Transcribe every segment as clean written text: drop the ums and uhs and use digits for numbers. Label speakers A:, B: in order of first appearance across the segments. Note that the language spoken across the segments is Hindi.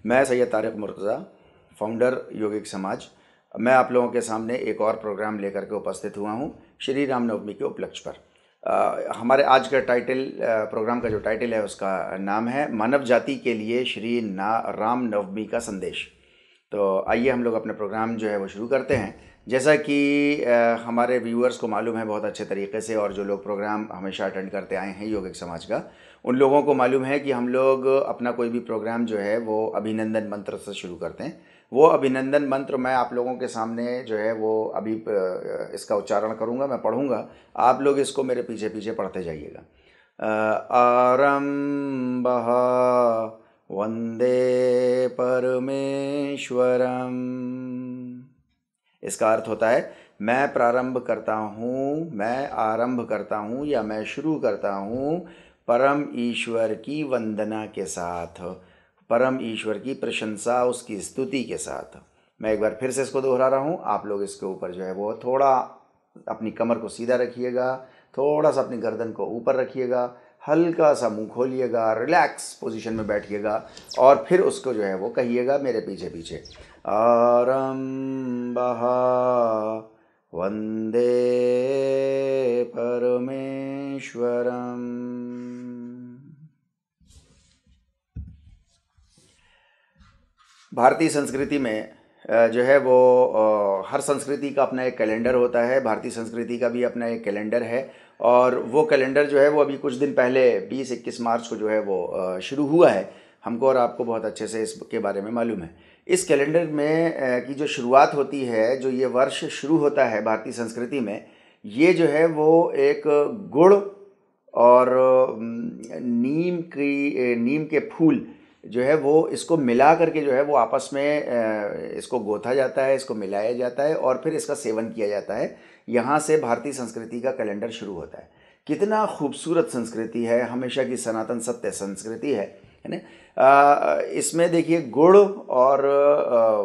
A: मैं सैयद तारिक मुर्तज़ा, फाउंडर योगिक समाज। मैं आप लोगों के सामने एक और प्रोग्राम लेकर के उपस्थित हुआ हूँ श्री रामनवमी के उपलक्ष्य पर। हमारे आज का प्रोग्राम का जो टाइटल है उसका नाम है मानव जाति के लिए श्री रामनवमी का संदेश। तो आइए हम लोग अपने प्रोग्राम जो है वो शुरू करते हैं। जैसा कि हमारे व्यूअर्स को मालूम है बहुत अच्छे तरीके से, और जो लोग प्रोग्राम हमेशा अटेंड करते आए हैं योगिक समाज का, उन लोगों को मालूम है कि हम लोग अपना कोई भी प्रोग्राम जो है वो अभिनंदन मंत्र से शुरू करते हैं। वो अभिनंदन मंत्र मैं आप लोगों के सामने जो है वो अभी इसका उच्चारण करूँगा, मैं पढ़ूँगा, आप लोग इसको मेरे पीछे पीछे पढ़ते जाइएगा। आरंभः वंदे परमेश्वरम। इसका अर्थ होता है मैं प्रारंभ करता हूँ, मैं आरंभ करता हूँ या मैं शुरू करता हूँ परम ईश्वर की वंदना के साथ, परम ईश्वर की प्रशंसा, उसकी स्तुति के साथ। मैं एक बार फिर से इसको दोहरा रहा हूँ। आप लोग इसके ऊपर जो है वो थोड़ा अपनी कमर को सीधा रखिएगा, थोड़ा सा अपनी गर्दन को ऊपर रखिएगा, हल्का सा मुंह खोलिएगा, रिलैक्स पोजीशन में बैठिएगा और फिर उसको जो है वो कहिएगा मेरे पीछे पीछे। आरंभः वंदे परमेश्वरम। भारतीय संस्कृति में जो है वो हर संस्कृति का अपना एक कैलेंडर होता है। भारतीय संस्कृति का भी अपना एक कैलेंडर है, और वो कैलेंडर जो है वो अभी कुछ दिन पहले 20-21 मार्च को जो है वो शुरू हुआ है। हमको और आपको बहुत अच्छे से इसके बारे में मालूम है। इस कैलेंडर में की जो शुरुआत होती है, जो ये वर्ष शुरू होता है भारतीय संस्कृति में, ये जो है वो एक गुड़ और नीम के फूल जो है वो इसको मिला करके जो है वो आपस में इसको गोथा जाता है, इसको मिलाया जाता है और फिर इसका सेवन किया जाता है। यहाँ से भारतीय संस्कृति का कैलेंडर शुरू होता है। कितना खूबसूरत संस्कृति है, हमेशा की सनातन सत्य संस्कृति है ना। इसमें देखिए गुड़ और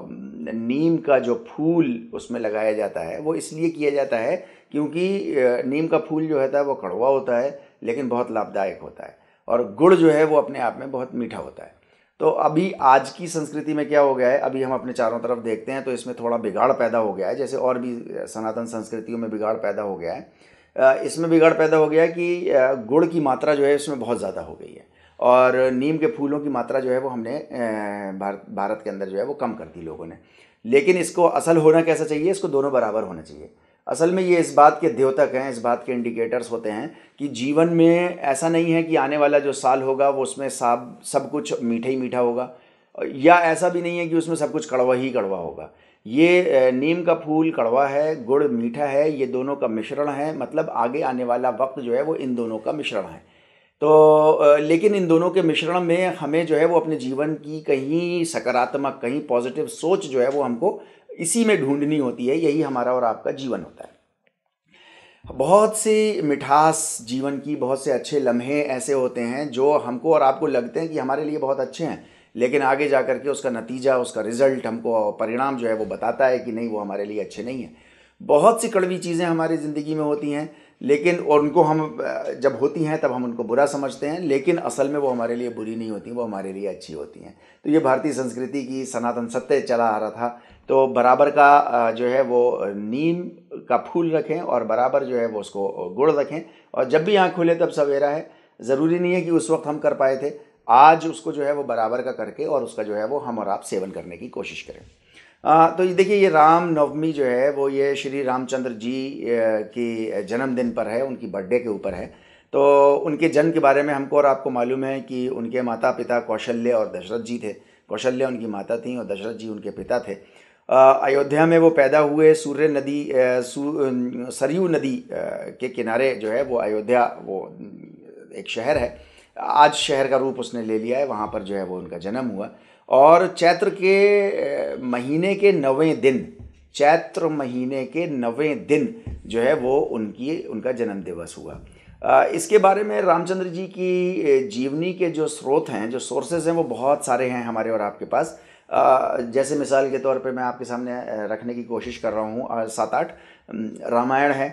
A: नीम का जो फूल उसमें लगाया जाता है वो इसलिए किया जाता है क्योंकि नीम का फूल जो होता है वो कड़वा होता है लेकिन बहुत लाभदायक होता है, और गुड़ जो है वो अपने आप में बहुत मीठा होता है। तो अभी आज की संस्कृति में क्या हो गया है, अभी हम अपने चारों तरफ देखते हैं तो इसमें थोड़ा बिगाड़ पैदा हो गया है, जैसे और भी सनातन संस्कृतियों में बिगाड़ पैदा हो गया है। इसमें बिगाड़ पैदा हो गया है कि गुड़ की मात्रा जो है इसमें बहुत ज़्यादा हो गई है, और नीम के फूलों की मात्रा जो है वो हमने भारत के अंदर जो है वो कम कर दी लोगों ने। लेकिन इसको असल होना कैसा चाहिए, इसको दोनों बराबर होना चाहिए। असल में ये इस बात के द्योतक हैं, इस बात के इंडिकेटर्स होते हैं कि जीवन में ऐसा नहीं है कि आने वाला जो साल होगा वो उसमें सब कुछ मीठा ही मीठा होगा, या ऐसा भी नहीं है कि उसमें सब कुछ कड़वा ही कड़वा होगा। ये नीम का फूल कड़वा है, गुड़ मीठा है, ये दोनों का मिश्रण है। मतलब आगे आने वाला वक्त जो है वो इन दोनों का मिश्रण है। तो लेकिन इन दोनों के मिश्रण में हमें जो है वो अपने जीवन की कहीं सकारात्मक, कहीं पॉजिटिव सोच जो है वो हमको इसी में ढूंढनी होती है। यही हमारा और आपका जीवन होता है। बहुत सी मिठास जीवन की, बहुत से अच्छे लम्हे ऐसे होते हैं जो हमको और आपको लगते हैं कि हमारे लिए बहुत अच्छे हैं, लेकिन आगे जा कर के उसका नतीजा, उसका रिजल्ट, हमको परिणाम जो है वो बताता है कि नहीं, वो हमारे लिए अच्छे नहीं हैं। बहुत सी कड़वी चीज़ें हमारी ज़िंदगी में होती हैं, लेकिन उनको हम जब होती हैं तब हम उनको बुरा समझते हैं, लेकिन असल में वो हमारे लिए बुरी नहीं होती, वो हमारे लिए अच्छी होती हैं। तो ये भारतीय संस्कृति की सनातन सत्य चला आ रहा था। तो बराबर का जो है वो नीम का फूल रखें और बराबर जो है वो उसको गुड़ रखें, और जब भी आँख खुले तब सवेरा है। ज़रूरी नहीं है कि उस वक्त हम कर पाए थे, आज उसको जो है वो बराबर का करके और उसका जो है वो हम और आप सेवन करने की कोशिश करें। तो ये देखिए, ये राम नवमी जो है वो ये श्री रामचंद्र जी की जन्मदिन पर है, उनकी बर्थडे के ऊपर है। तो उनके जन्म के बारे में हमको और आपको मालूम है कि उनके माता पिता कौशल्य और दशरथ जी थे। कौशल्य उनकी माता थी और दशरथ जी उनके पिता थे। अयोध्या में वो पैदा हुए। सरयू नदी के किनारे जो है वो अयोध्या, वो एक शहर है, आज शहर का रूप उसने ले लिया है। वहाँ पर जो है वो उनका जन्म हुआ, और चैत्र महीने के 9वें दिन, चैत्र महीने के 9वें दिन जो है वो उनका जन्म दिवस हुआ। इसके बारे में रामचंद्र जी की जीवनी के जो स्रोत हैं, जो सोर्सेज हैं, वो बहुत सारे हैं हमारे और आपके पास। जैसे मिसाल के तौर पे मैं आपके सामने रखने की कोशिश कर रहा हूँ 7-8। रामायण है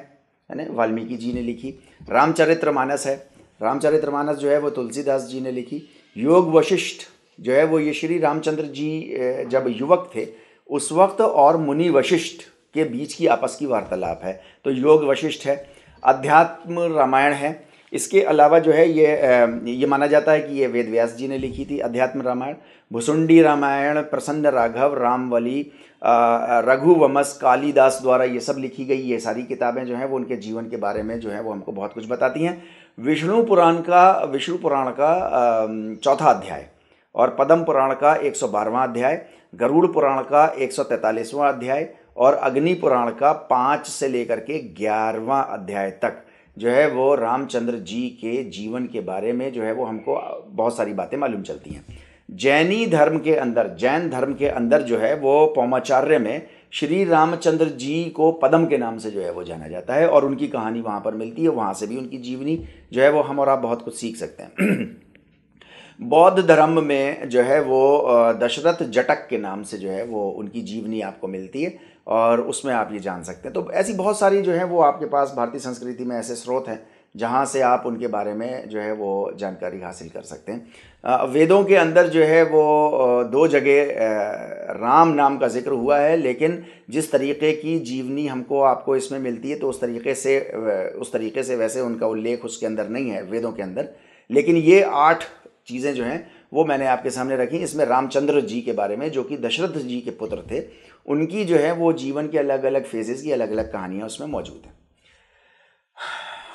A: ना, वाल्मीकि जी ने लिखी। रामचरितमानस है, रामचरितमानस जो है वो तुलसीदास जी ने लिखी। योग वशिष्ठ जो है वो ये श्री रामचंद्र जी जब युवक थे उस वक्त और मुनि वशिष्ठ के बीच की आपस की वार्तालाप है। तो योग वशिष्ठ है, अध्यात्म रामायण है। इसके अलावा जो है ये माना जाता है कि ये वेद व्यास जी ने लिखी थी अध्यात्म रामायण। भुसुंडी रामायण, प्रसन्न राघव, रामवली, रघुवंश, कालिदास द्वारा ये सब लिखी गई ये सारी किताबें जो हैं वो उनके जीवन के बारे में जो है वो हमको बहुत कुछ बताती हैं। विष्णु पुराण का चौथा अध्याय और पद्म पुराण का 112वां अध्याय, गरुड़ पुराण का 143वां अध्याय और अग्नि पुराण का 5 से लेकर के 11वां अध्याय तक जो है वो रामचंद्र जी के जीवन के बारे में जो है वो हमको बहुत सारी बातें मालूम चलती हैं। जैन धर्म के अंदर जो है वो पौमाचार्य में श्री रामचंद्र जी को पद्म के नाम से जो है वो जाना जाता है और उनकी कहानी वहाँ पर मिलती है। वहाँ से भी उनकी जीवनी जो है वो हम और आप बहुत कुछ सीख सकते हैं। बौद्ध धर्म में जो है वो दशरथ जटक के नाम से जो है वो उनकी जीवनी आपको मिलती है और उसमें आप ये जान सकते हैं। तो ऐसी बहुत सारी जो है वो आपके पास भारतीय संस्कृति में ऐसे स्रोत हैं जहाँ से आप उनके बारे में जो है वो जानकारी हासिल कर सकते हैं। वेदों के अंदर जो है वो 2 जगह राम नाम का जिक्र हुआ है, लेकिन जिस तरीके की जीवनी हमको आपको इसमें मिलती है तो उस तरीके से वैसे उनका उल्लेख उसके अंदर नहीं है वेदों के अंदर। लेकिन ये 8 चीज़ें जो हैं वो मैंने आपके सामने रखी। इसमें रामचंद्र जी के बारे में जो कि दशरथ जी के पुत्र थे, उनकी जो है वो जीवन के अलग अलग फेजेस की अलग अलग कहानियाँ उसमें मौजूद हैं।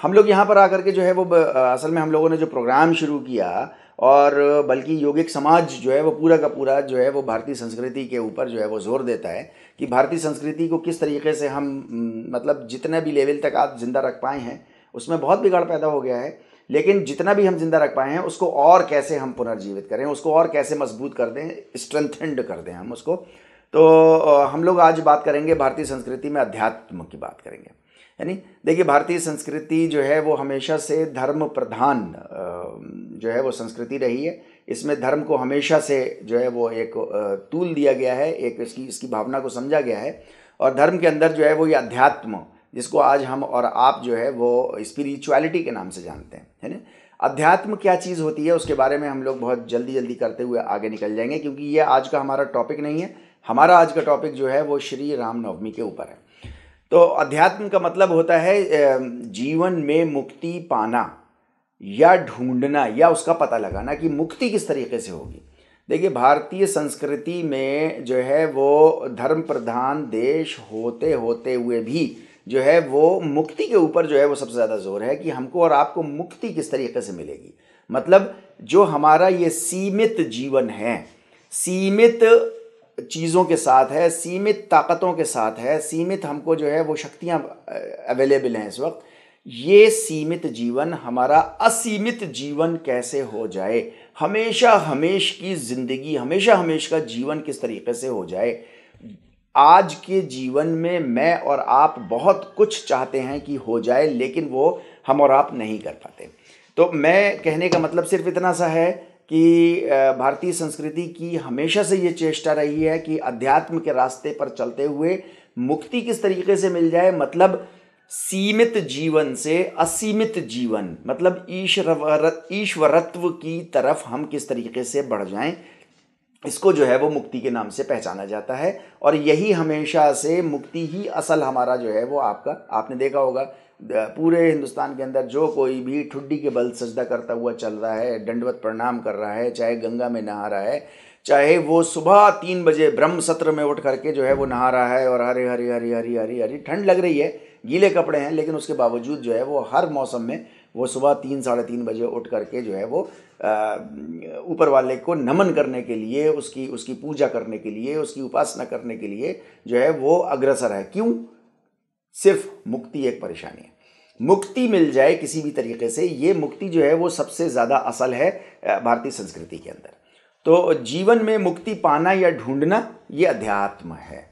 A: हम लोग यहाँ पर आकर के जो है वो असल में हम लोगों ने जो प्रोग्राम शुरू किया और बल्कि योगिक समाज जो है वो पूरा का पूरा जो है वो भारतीय संस्कृति के ऊपर जो है वो जोर देता है कि भारतीय संस्कृति को किस तरीके से हम मतलब जितने भी लेवल तक आप जिंदा रख पाए हैं उसमें बहुत बिगाड़ पैदा हो गया है, लेकिन जितना भी हम जिंदा रख पाए हैं उसको और कैसे हम पुनर्जीवित करें, उसको और कैसे मजबूत कर दें, स्ट्रेंथेंड कर दें हम उसको। तो हम लोग आज बात करेंगे भारतीय संस्कृति में अध्यात्म की बात करेंगे। यानी देखिए भारतीय संस्कृति जो है वो हमेशा से धर्म प्रधान जो है वो संस्कृति रही है। इसमें धर्म को हमेशा से जो है वो एक तूल दिया गया है, एक इसकी भावना को समझा गया है और धर्म के अंदर जो है वो ये अध्यात्म जिसको आज हम और आप जो है वो स्पिरिचुअलिटी के नाम से जानते हैं, है ना। अध्यात्म क्या चीज़ होती है उसके बारे में हम लोग बहुत जल्दी करते हुए आगे निकल जाएंगे, क्योंकि ये आज का हमारा टॉपिक नहीं है। हमारा आज का टॉपिक जो है वो श्री रामनवमी के ऊपर है। तो अध्यात्म का मतलब होता है जीवन में मुक्ति पाना या ढूंढना या उसका पता लगाना कि मुक्ति किस तरीके से होगी। देखिए भारतीय संस्कृति में जो है वो धर्म प्रधान देश होते हुए भी जो है वो मुक्ति के ऊपर जो है वो सबसे ज़्यादा जोर है कि हमको और आपको मुक्ति किस तरीके से मिलेगी। मतलब जो हमारा ये सीमित जीवन है, सीमित चीज़ों के साथ है, सीमित ताकतों के साथ है, सीमित हमको जो है वो शक्तियाँ अवेलेबल हैं इस वक्त, ये सीमित जीवन हमारा असीमित जीवन कैसे हो जाए, हमेशा हमेश की ज़िंदगी, हमेशा हमेश का जीवन किस तरीके से हो जाए। आज के जीवन में मैं और आप बहुत कुछ चाहते हैं कि हो जाए, लेकिन वो हम और आप नहीं कर पाते। तो मैं कहने का मतलब सिर्फ इतना सा है कि भारतीय संस्कृति की हमेशा से ये चेष्टा रही है कि अध्यात्म के रास्ते पर चलते हुए मुक्ति किस तरीके से मिल जाए। मतलब सीमित जीवन से असीमित जीवन, मतलब ईश्वरत्व की तरफ हम किस तरीके से बढ़ जाएं, इसको जो है वो मुक्ति के नाम से पहचाना जाता है। और यही हमेशा से मुक्ति ही असल हमारा जो है वो आपने देखा होगा पूरे हिंदुस्तान के अंदर जो कोई भी ठुड्डी के बल सजदा करता हुआ चल रहा है, दंडवत प्रणाम कर रहा है, चाहे गंगा में नहा रहा है, चाहे वो सुबह 3 बजे ब्रह्म सत्र में उठ करके जो है वो नहा रहा है और हरी हरी हरी हरी हरी हरी ठंड लग रही है, गीले कपड़े हैं, लेकिन उसके बावजूद जो है वो हर मौसम में वो सुबह 3 साढ़े 3 बजे उठ करके जो है वो ऊपर वाले को नमन करने के लिए, उसकी पूजा करने के लिए, उसकी उपासना करने के लिए जो है वो अग्रसर है। क्यों? सिर्फ मुक्ति एक परेशानी है, मुक्ति मिल जाए किसी भी तरीके से, ये मुक्ति जो है वो सबसे ज़्यादा असल है भारतीय संस्कृति के अंदर। तो जीवन में मुक्ति पाना या ढूंढना ये अध्यात्म है।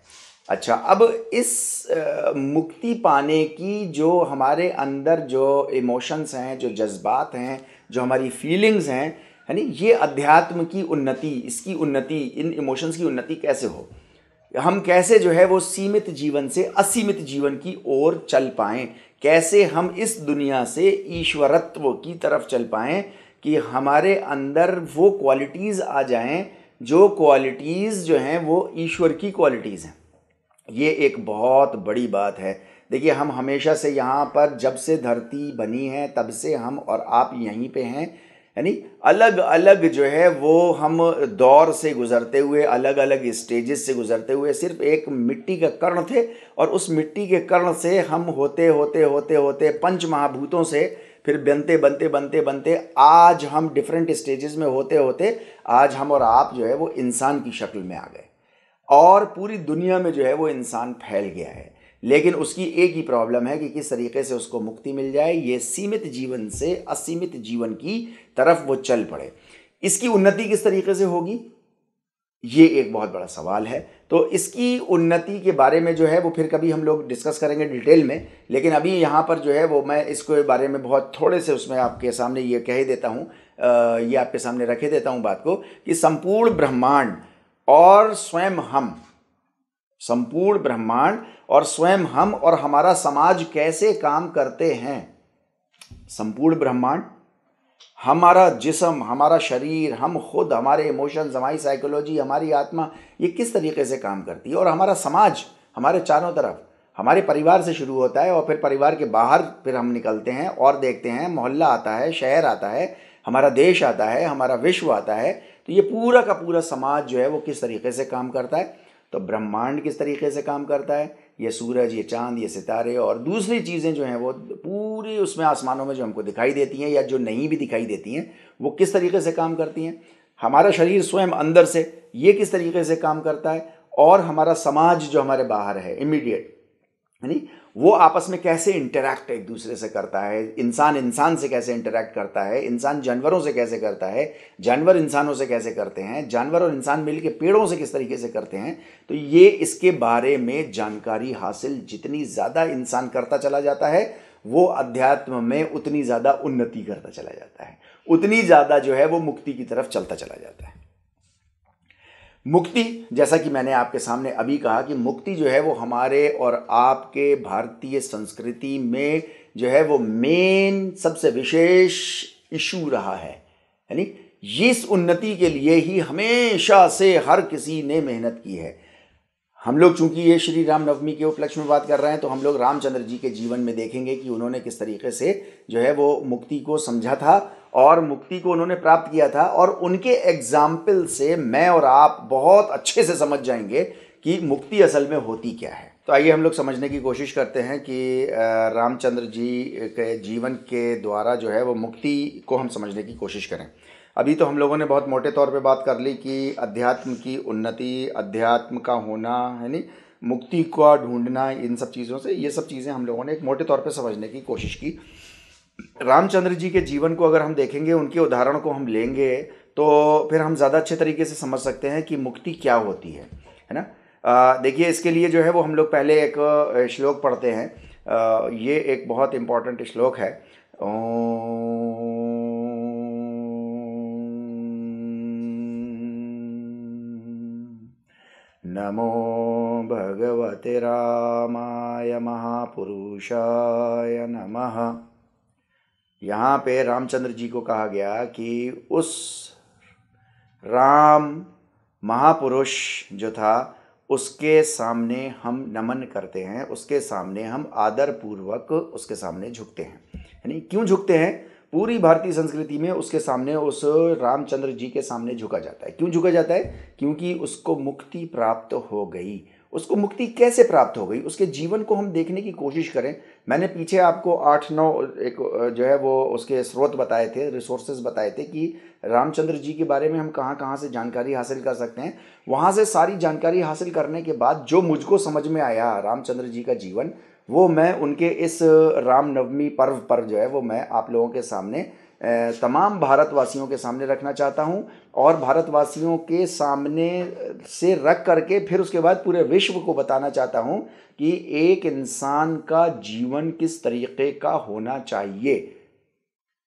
A: अच्छा, अब इस मुक्ति पाने की जो हमारे अंदर जो इमोशंस हैं, जो जज्बात हैं, जो हमारी फीलिंग्स हैं, है नी, ये अध्यात्म की उन्नति, इसकी उन्नति, इन इमोशंस की उन्नति कैसे हो, हम कैसे जो है वो सीमित जीवन से असीमित जीवन की ओर चल पाएँ, कैसे हम इस दुनिया से ईश्वरत्व की तरफ चल पाएँ कि हमारे अंदर वो क्वालिटीज़ आ जाएं जो क्वालिटीज़ जो हैं वो ईश्वर की क्वालिटीज़ हैं। ये एक बहुत बड़ी बात है। देखिए, हम हमेशा से यहाँ पर जब से धरती बनी है तब से हम और आप यहीं पे हैं, यानी अलग अलग जो है वो हम दौर से गुजरते हुए, अलग अलग स्टेजेस से गुजरते हुए सिर्फ एक मिट्टी का कण थे, और उस मिट्टी के कण से हम होते होते होते होते पंच महाभूतों से फिर बनते बनते बनते बनते आज हम डिफरेंट स्टेजेस में होते होते आज हम और आप जो है वो इंसान की शक्ल में आ गए, और पूरी दुनिया में जो है वो इंसान फैल गया है। लेकिन उसकी एक ही प्रॉब्लम है कि किस तरीके से उसको मुक्ति मिल जाए, ये सीमित जीवन से असीमित जीवन की तरफ वो चल पड़े। इसकी उन्नति किस तरीके से होगी, ये एक बहुत बड़ा सवाल है। तो इसकी उन्नति के बारे में जो है वो फिर कभी हम लोग डिस्कस करेंगे डिटेल में, लेकिन अभी यहाँ पर जो है वो मैं इसके बारे में बहुत थोड़े से उसमें आपके सामने ये कह ही देता हूँ, ये आपके सामने रखे देता हूँ बात को, कि संपूर्ण ब्रह्मांड और स्वयं हम, संपूर्ण ब्रह्मांड और स्वयं हम और हमारा समाज कैसे काम करते हैं। संपूर्ण ब्रह्मांड, हमारा जिस्म, हमारा शरीर, हम खुद, हमारे इमोशंस, हमारी साइकोलॉजी, हमारी आत्मा, ये किस तरीके से काम करती है, और हमारा समाज हमारे चारों तरफ, हमारे परिवार से शुरू होता है और फिर परिवार के बाहर फिर हम निकलते हैं और देखते हैं, मोहल्ला आता है, शहर आता है, हमारा देश आता है, हमारा विश्व आता है। तो ये पूरा का पूरा समाज जो है वो किस तरीके से काम करता है। तो ब्रह्मांड किस तरीके से काम करता है, ये सूरज, ये चांद, ये सितारे और दूसरी चीज़ें जो हैं वो पूरी उसमें आसमानों में जो हमको दिखाई देती हैं या जो नहीं भी दिखाई देती हैं, वो किस तरीके से काम करती हैं। हमारा शरीर स्वयं अंदर से ये किस तरीके से काम करता है, और हमारा समाज जो हमारे बाहर है इमीडिएट, यानी वो आपस में कैसे इंटरैक्ट एक दूसरे से करता है, इंसान इंसान से कैसे इंटरैक्ट करता है, इंसान जानवरों से कैसे करता है, जानवर इंसानों से कैसे करते हैं, जानवर और इंसान मिलकर पेड़ों से किस तरीके से करते हैं। तो ये इसके बारे में जानकारी हासिल जितनी ज़्यादा इंसान करता चला जाता है, वो अध्यात्म में उतनी ज़्यादा उन्नति करता चला जाता है, उतनी ज़्यादा जो है वो मुक्ति की तरफ चलता चला जाता है। मुक्ति, जैसा कि मैंने आपके सामने अभी कहा कि मुक्ति जो है वो हमारे और आपके भारतीय संस्कृति में जो है वो मेन सबसे विशेष इशू रहा है। यानी इस उन्नति के लिए ही हमेशा से हर किसी ने मेहनत की है। हम लोग चूंकि ये श्री राम नवमी के उपलक्ष्य में बात कर रहे हैं, तो हम लोग रामचंद्र जी के जीवन में देखेंगे कि उन्होंने किस तरीके से जो है वो मुक्ति को समझा था और मुक्ति को उन्होंने प्राप्त किया था, और उनके एग्जाम्पल से मैं और आप बहुत अच्छे से समझ जाएंगे कि मुक्ति असल में होती क्या है। तो आइए हम लोग समझने की कोशिश करते हैं कि रामचंद्र जी के जीवन के द्वारा जो है वो मुक्ति को हम समझने की कोशिश करें। अभी तो हम लोगों ने बहुत मोटे तौर पे बात कर ली कि अध्यात्म की उन्नति, अध्यात्म का होना, है नी, मुक्ति का ढूंढना, इन सब चीज़ों से, ये सब चीज़ें हम लोगों ने एक मोटे तौर पे समझने की कोशिश की। रामचंद्र जी के जीवन को अगर हम देखेंगे, उनके उदाहरण को हम लेंगे, तो फिर हम ज़्यादा अच्छे तरीके से समझ सकते हैं कि मुक्ति क्या होती है ना। देखिए, इसके लिए जो है वो हम लोग पहले एक श्लोक पढ़ते हैं। ये एक बहुत इम्पॉर्टेंट श्लोक है। नमो भगवते रामाय महापुरुषाय नमः। यहाँ पे रामचंद्र जी को कहा गया कि उस राम महापुरुष जो था उसके सामने हम नमन करते हैं, उसके सामने हम आदर पूर्वक उसके सामने झुकते हैं। यानी क्यों झुकते हैं? पूरी भारतीय संस्कृति में उसके सामने, उस रामचंद्र जी के सामने झुका जाता है। क्यों झुका जाता है? क्योंकि उसको मुक्ति प्राप्त हो गई। उसको मुक्ति कैसे प्राप्त हो गई, उसके जीवन को हम देखने की कोशिश करें। मैंने पीछे आपको 8-9 एक जो है वो उसके स्रोत बताए थे, रिसोर्सेज बताए थे कि रामचंद्र जी के बारे में हम कहाँ कहाँ से जानकारी हासिल कर सकते हैं। वहाँ से सारी जानकारी हासिल करने के बाद जो मुझको समझ में आया रामचंद्र जी का जीवन, वो मैं उनके इस रामनवमी पर्व पर जो है वो मैं आप लोगों के सामने, तमाम भारतवासियों के सामने रखना चाहता हूँ, और भारतवासियों के सामने से रख करके फिर उसके बाद पूरे विश्व को बताना चाहता हूँ कि एक इंसान का जीवन किस तरीके का होना चाहिए।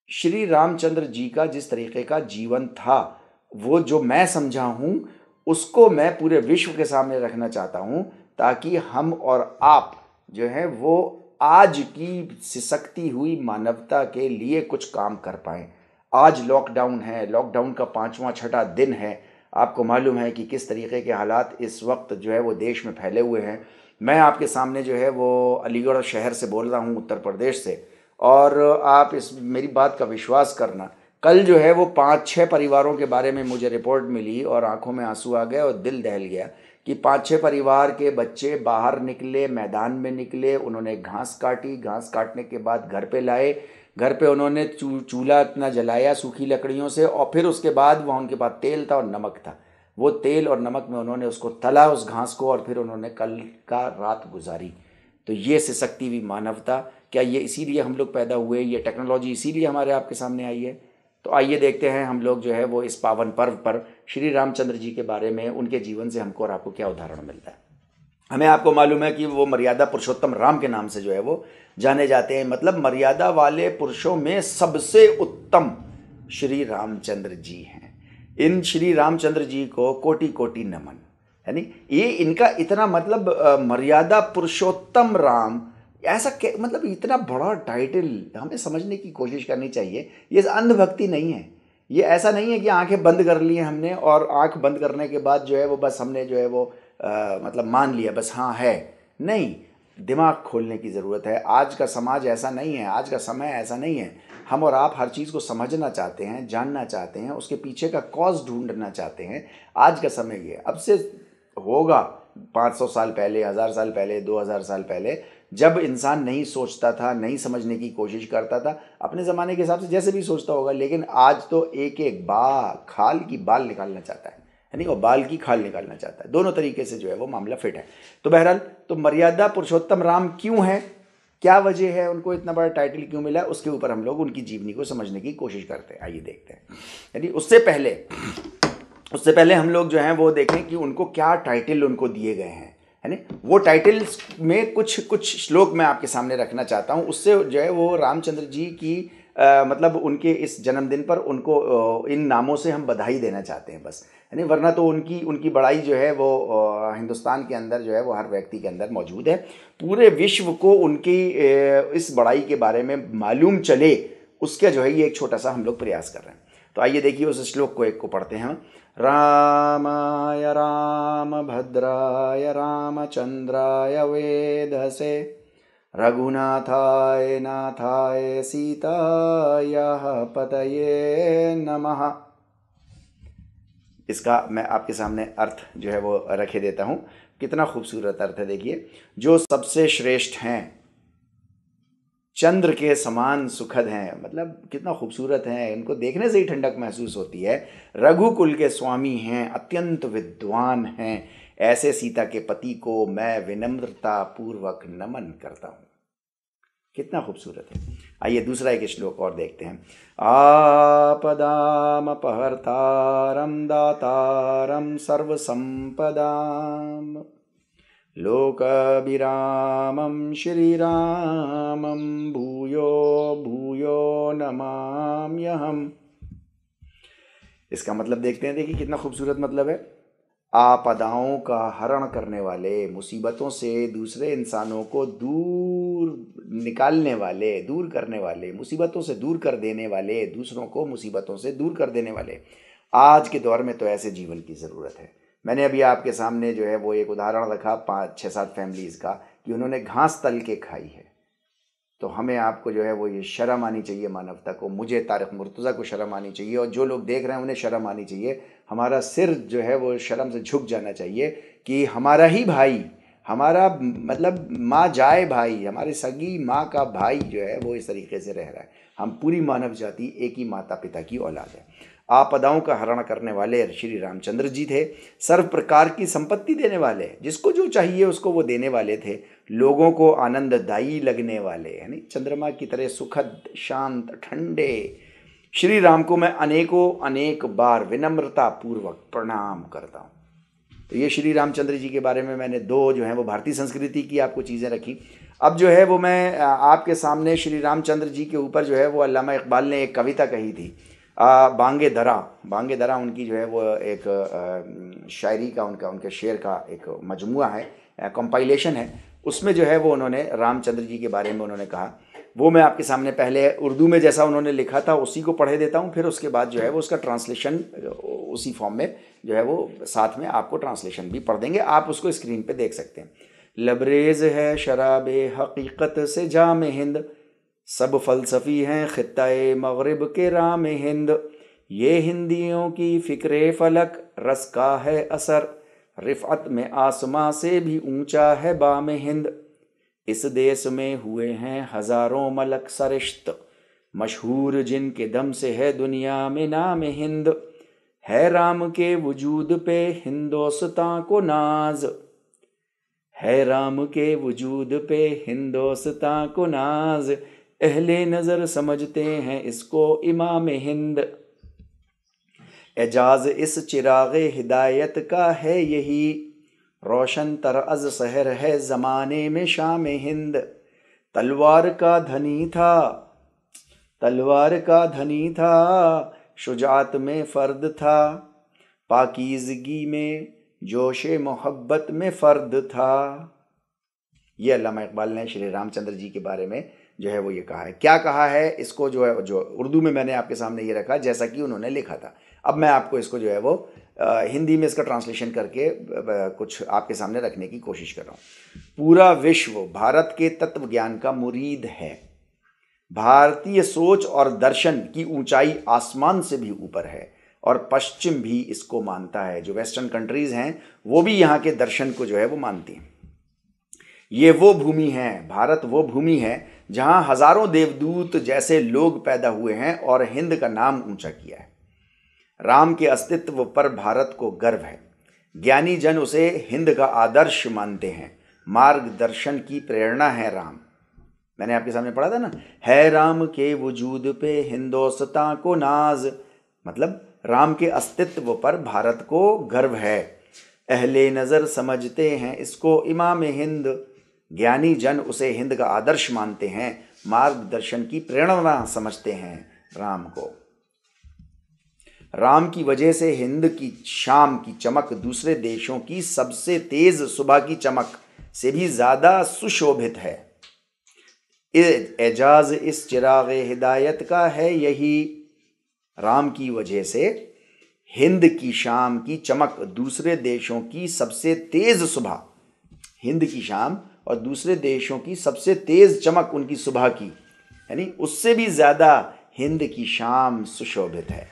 A: श्री रामचंद्र जी का जिस तरीके का जीवन था, वो जो मैं समझा हूँ, उसको मैं पूरे विश्व के सामने रखना चाहता हूँ, ताकि हम और आप जो है वो आज की सिसकती हुई मानवता के लिए कुछ काम कर पाएं। आज लॉकडाउन है, लॉकडाउन का 5वां 6ठा दिन है। आपको मालूम है कि किस तरीके के हालात इस वक्त जो है वो देश में फैले हुए हैं। मैं आपके सामने जो है वो अलीगढ़ शहर से बोल रहा हूँ, उत्तर प्रदेश से। और आप इस मेरी बात का विश्वास करना, कल जो है वो 5-6 परिवारों के बारे में मुझे रिपोर्ट मिली और आंखों में आंसू आ गए और दिल दहल गया कि 5-6 परिवार के बच्चे बाहर निकले, मैदान में निकले, उन्होंने घास काटी, घास काटने के बाद घर पे लाए, घर पे उन्होंने चूल्हा इतना जलाया सूखी लकड़ियों से, और फिर उसके बाद वहाँ उनके पास तेल था और नमक था। वो तेल और नमक में उन्होंने उसको तला, उस घास को, और फिर उन्होंने कल का रात गुजारी। तो ये सिसकती हुई मानवता, क्या ये इसीलिए हम लोग पैदा हुए, ये टेक्नोलॉजी इसीलिए हमारे आपके सामने आई है? तो आइए देखते हैं हम लोग जो है वो इस पावन पर्व पर श्री रामचंद्र जी के बारे में, उनके जीवन से हमको और आपको क्या उदाहरण मिलता है। हमें आपको मालूम है कि वो मर्यादा पुरुषोत्तम राम के नाम से जो है वो जाने जाते हैं, मतलब मर्यादा वाले पुरुषों में सबसे उत्तम श्री रामचंद्र जी हैं। इन श्री रामचंद्र जी को कोटि कोटि नमन, है नहीं। ये इनका इतना मतलब मर्यादा पुरुषोत्तम राम, ऐसा मतलब इतना बड़ा टाइटल हमें समझने की कोशिश करनी चाहिए। ये अंधभक्ति नहीं है, ये ऐसा नहीं है कि आंखें बंद कर ली हैं हमने और आंख बंद करने के बाद जो है वो बस हमने जो है वो मतलब मान लिया बस, हाँ है। नहीं, दिमाग खोलने की ज़रूरत है। आज का समाज ऐसा नहीं है, आज का समय ऐसा नहीं है। हम और आप हर चीज़ को समझना चाहते हैं, जानना चाहते हैं, उसके पीछे का कॉज ढूंढना चाहते हैं। आज का समय ये अब से होगा 500 साल पहले, 1000 साल पहले, 2000 साल पहले, जब इंसान नहीं सोचता था, नहीं समझने की कोशिश करता था, अपने ज़माने के हिसाब से जैसे भी सोचता होगा। लेकिन आज तो एक एक खाल की बाल निकालना चाहता है नहीं, वो बाल की खाल निकालना चाहता है। दोनों तरीके से जो है वो मामला फिट है। तो बहरहाल, तो मर्यादा पुरुषोत्तम राम क्यों है, क्या वजह है, उनको इतना बड़ा टाइटल क्यों मिला, उसके ऊपर हम लोग उनकी जीवनी को समझने की कोशिश करते हैं। आइए देखते हैं। यानी उससे पहले हम लोग जो हैं वो देखें कि उनको क्या टाइटल उनको दिए गए हैं, है ना। वो टाइटल्स में कुछ श्लोक मैं आपके सामने रखना चाहता हूँ। उससे जो है वो रामचंद्र जी की मतलब उनके इस जन्मदिन पर उनको इन नामों से हम बधाई देना चाहते हैं बस, है नहीं। वरना तो उनकी बड़ाई जो है वो हिंदुस्तान के अंदर जो है वो हर व्यक्ति के अंदर मौजूद है। पूरे विश्व को उनकी इस बड़ाई के बारे में मालूम चले, उसका जो है ये एक छोटा सा हम लोग प्रयास कर रहे हैं। तो आइए देखिए उस श्लोक को एक को पढ़ते हैं। रामाय रामभद्राय रामचंद्राय वेधसे रघुनाथाय नाथाय सीतायाः पतये नमः। इसका मैं आपके सामने अर्थ जो है वो रखे देता हूँ। कितना खूबसूरत अर्थ है, देखिए। जो सबसे श्रेष्ठ हैं, चंद्र के समान सुखद हैं, मतलब कितना खूबसूरत है, इनको देखने से ही ठंडक महसूस होती है। रघुकुल के स्वामी हैं, अत्यंत विद्वान हैं, ऐसे सीता के पति को मैं विनम्रता पूर्वक नमन करता हूँ। कितना खूबसूरत है। आइए दूसरा एक श्लोक और देखते हैं। आपदाम अपहर्तारम दातारम सर्वसंपदाम लोकभिरामं श्रीरामं भूयो भूयो नमाम्यहम्। इसका मतलब देखते हैं, देखिए कितना खूबसूरत मतलब है। आपदाओं का हरण करने वाले, मुसीबतों से दूसरे इंसानों को दूर निकालने वाले, दूर करने वाले, मुसीबतों से दूर कर देने वाले, दूसरों को मुसीबतों से दूर कर देने वाले। आज के दौर में तो ऐसे जीवन की ज़रूरत है। मैंने अभी आपके सामने जो है वो एक उदाहरण रखा 5-6-7 फैमिलीज़ का कि उन्होंने घास तल के खाई है। तो हमें आपको जो है वो ये शर्म आनी चाहिए मानवता को। मुझे तारिक मुर्तज़ा को शर्म आनी चाहिए, और जो लोग देख रहे हैं उन्हें शर्म आनी चाहिए। हमारा सिर जो है वो शर्म से झुक जाना चाहिए कि हमारा ही भाई, हमारा मतलब माँ जाए भाई, हमारी सगी माँ का भाई जो है वो इस तरीके से रह रहा है। हम पूरी मानव जाति एक ही माता पिता की औलाद है। आपदाओं का हरण करने वाले श्री रामचंद्र जी थे। सर्व प्रकार की संपत्ति देने वाले, जिसको जो चाहिए उसको वो देने वाले थे। लोगों को आनंददायी लगने वाले, यानी चंद्रमा की तरह सुखद, शांत, ठंडे श्री राम को मैं अनेक बार विनम्रता पूर्वक प्रणाम करता हूँ। तो ये श्री रामचंद्र जी के बारे में मैंने 2 जो है वो भारतीय संस्कृति की आपको चीज़ें रखी। अब जो है वो मैं आपके सामने श्री रामचंद्र जी के ऊपर जो है वो अल्लामा इकबाल ने एक कविता कही थी, बांगे दरा उनकी जो है वो एक शायरी का, उनके शेर का एक मजमुआ है, कंपाइलेशन है। उसमें जो है वो उन्होंने रामचंद्र जी के बारे में उन्होंने कहा, वो मैं आपके सामने पहले उर्दू में जैसा उन्होंने लिखा था उसी को पढ़े देता हूँ, फिर उसके बाद जो है वो उसका ट्रांसलेशन उसी फॉर्म में जो है वो साथ में आपको ट्रांसलेशन भी पढ़ देंगे, आप उसको स्क्रीन पे देख सकते हैं। लबरेज है शराबे हकीकत से जाम हिंद, सब फलसफी हैं खित्ताए मगरिब के राम हिंद, ये हिंदियों की फ़िक्रे फलक रस का है असर, रिफ़अत में आसमां से भी ऊंचा है बाम हिंद, इस देश में हुए हैं हज़ारों मलक सरिश्त, मशहूर जिनके दम से है दुनिया में नाम हिंद, है राम के वजूद पे हिंदोस्तां को नाज, है राम के वजूद पे हिंदोस्तां को नाज, अहले नज़र समझते हैं इसको इमाम हिंद, एजाज इस चिरागे हिदायत का है यही, रोशन तरअज़ सहर है ज़माने में शाम हिंद, तलवार का धनी था, तलवार का धनी था, शुजात में फ़र्द था, पाकीज़गी में जोश मोहब्बत में फ़र्द था। ये अल्लामा इकबाल ने श्री रामचंद्र जी के बारे में जो है वो ये कहा है। क्या कहा है इसको जो है जो उर्दू में मैंने आपके सामने ये रखा जैसा कि उन्होंने लिखा था। अब मैं आपको इसको जो है वो हिंदी में इसका ट्रांसलेशन करके कुछ आपके सामने रखने की कोशिश कर रहा हूँ। पूरा विश्व भारत के तत्व ज्ञान का मुरीद है, भारतीय सोच और दर्शन की ऊंचाई आसमान से भी ऊपर है और पश्चिम भी इसको मानता है। जो वेस्टर्न कंट्रीज़ हैं वो भी यहाँ के दर्शन को जो है वो मानती हैं। ये वो भूमि है, भारत वो भूमि है जहाँ हज़ारों देवदूत जैसे लोग पैदा हुए हैं और हिंद का नाम ऊंचा किया है। राम के अस्तित्व पर भारत को गर्व है, ज्ञानी जन उसे हिंद का आदर्श मानते हैं, मार्गदर्शन की प्रेरणा है राम। मैंने आपके सामने पढ़ा था ना, है राम के वजूद पे हिंदोस्तां को नाज, मतलब राम के अस्तित्व पर भारत को गर्व है, अहले नज़र समझते हैं इसको इमाम हिंद, ज्ञानी जन उसे हिंद का आदर्श मानते हैं, मार्गदर्शन की प्रेरणा समझते हैं राम को। राम की वजह से हिंद की शाम की चमक दूसरे देशों की सबसे तेज सुबह की चमक से भी ज़्यादा सुशोभित है। एजाज इस चिराग हिदायत का है यही, राम की वजह से हिंद की शाम की चमक दूसरे देशों की सबसे तेज सुबह, हिंद की शाम और दूसरे देशों की सबसे तेज चमक उनकी सुबह की, यानी उससे भी ज़्यादा हिंद की शाम सुशोभित है।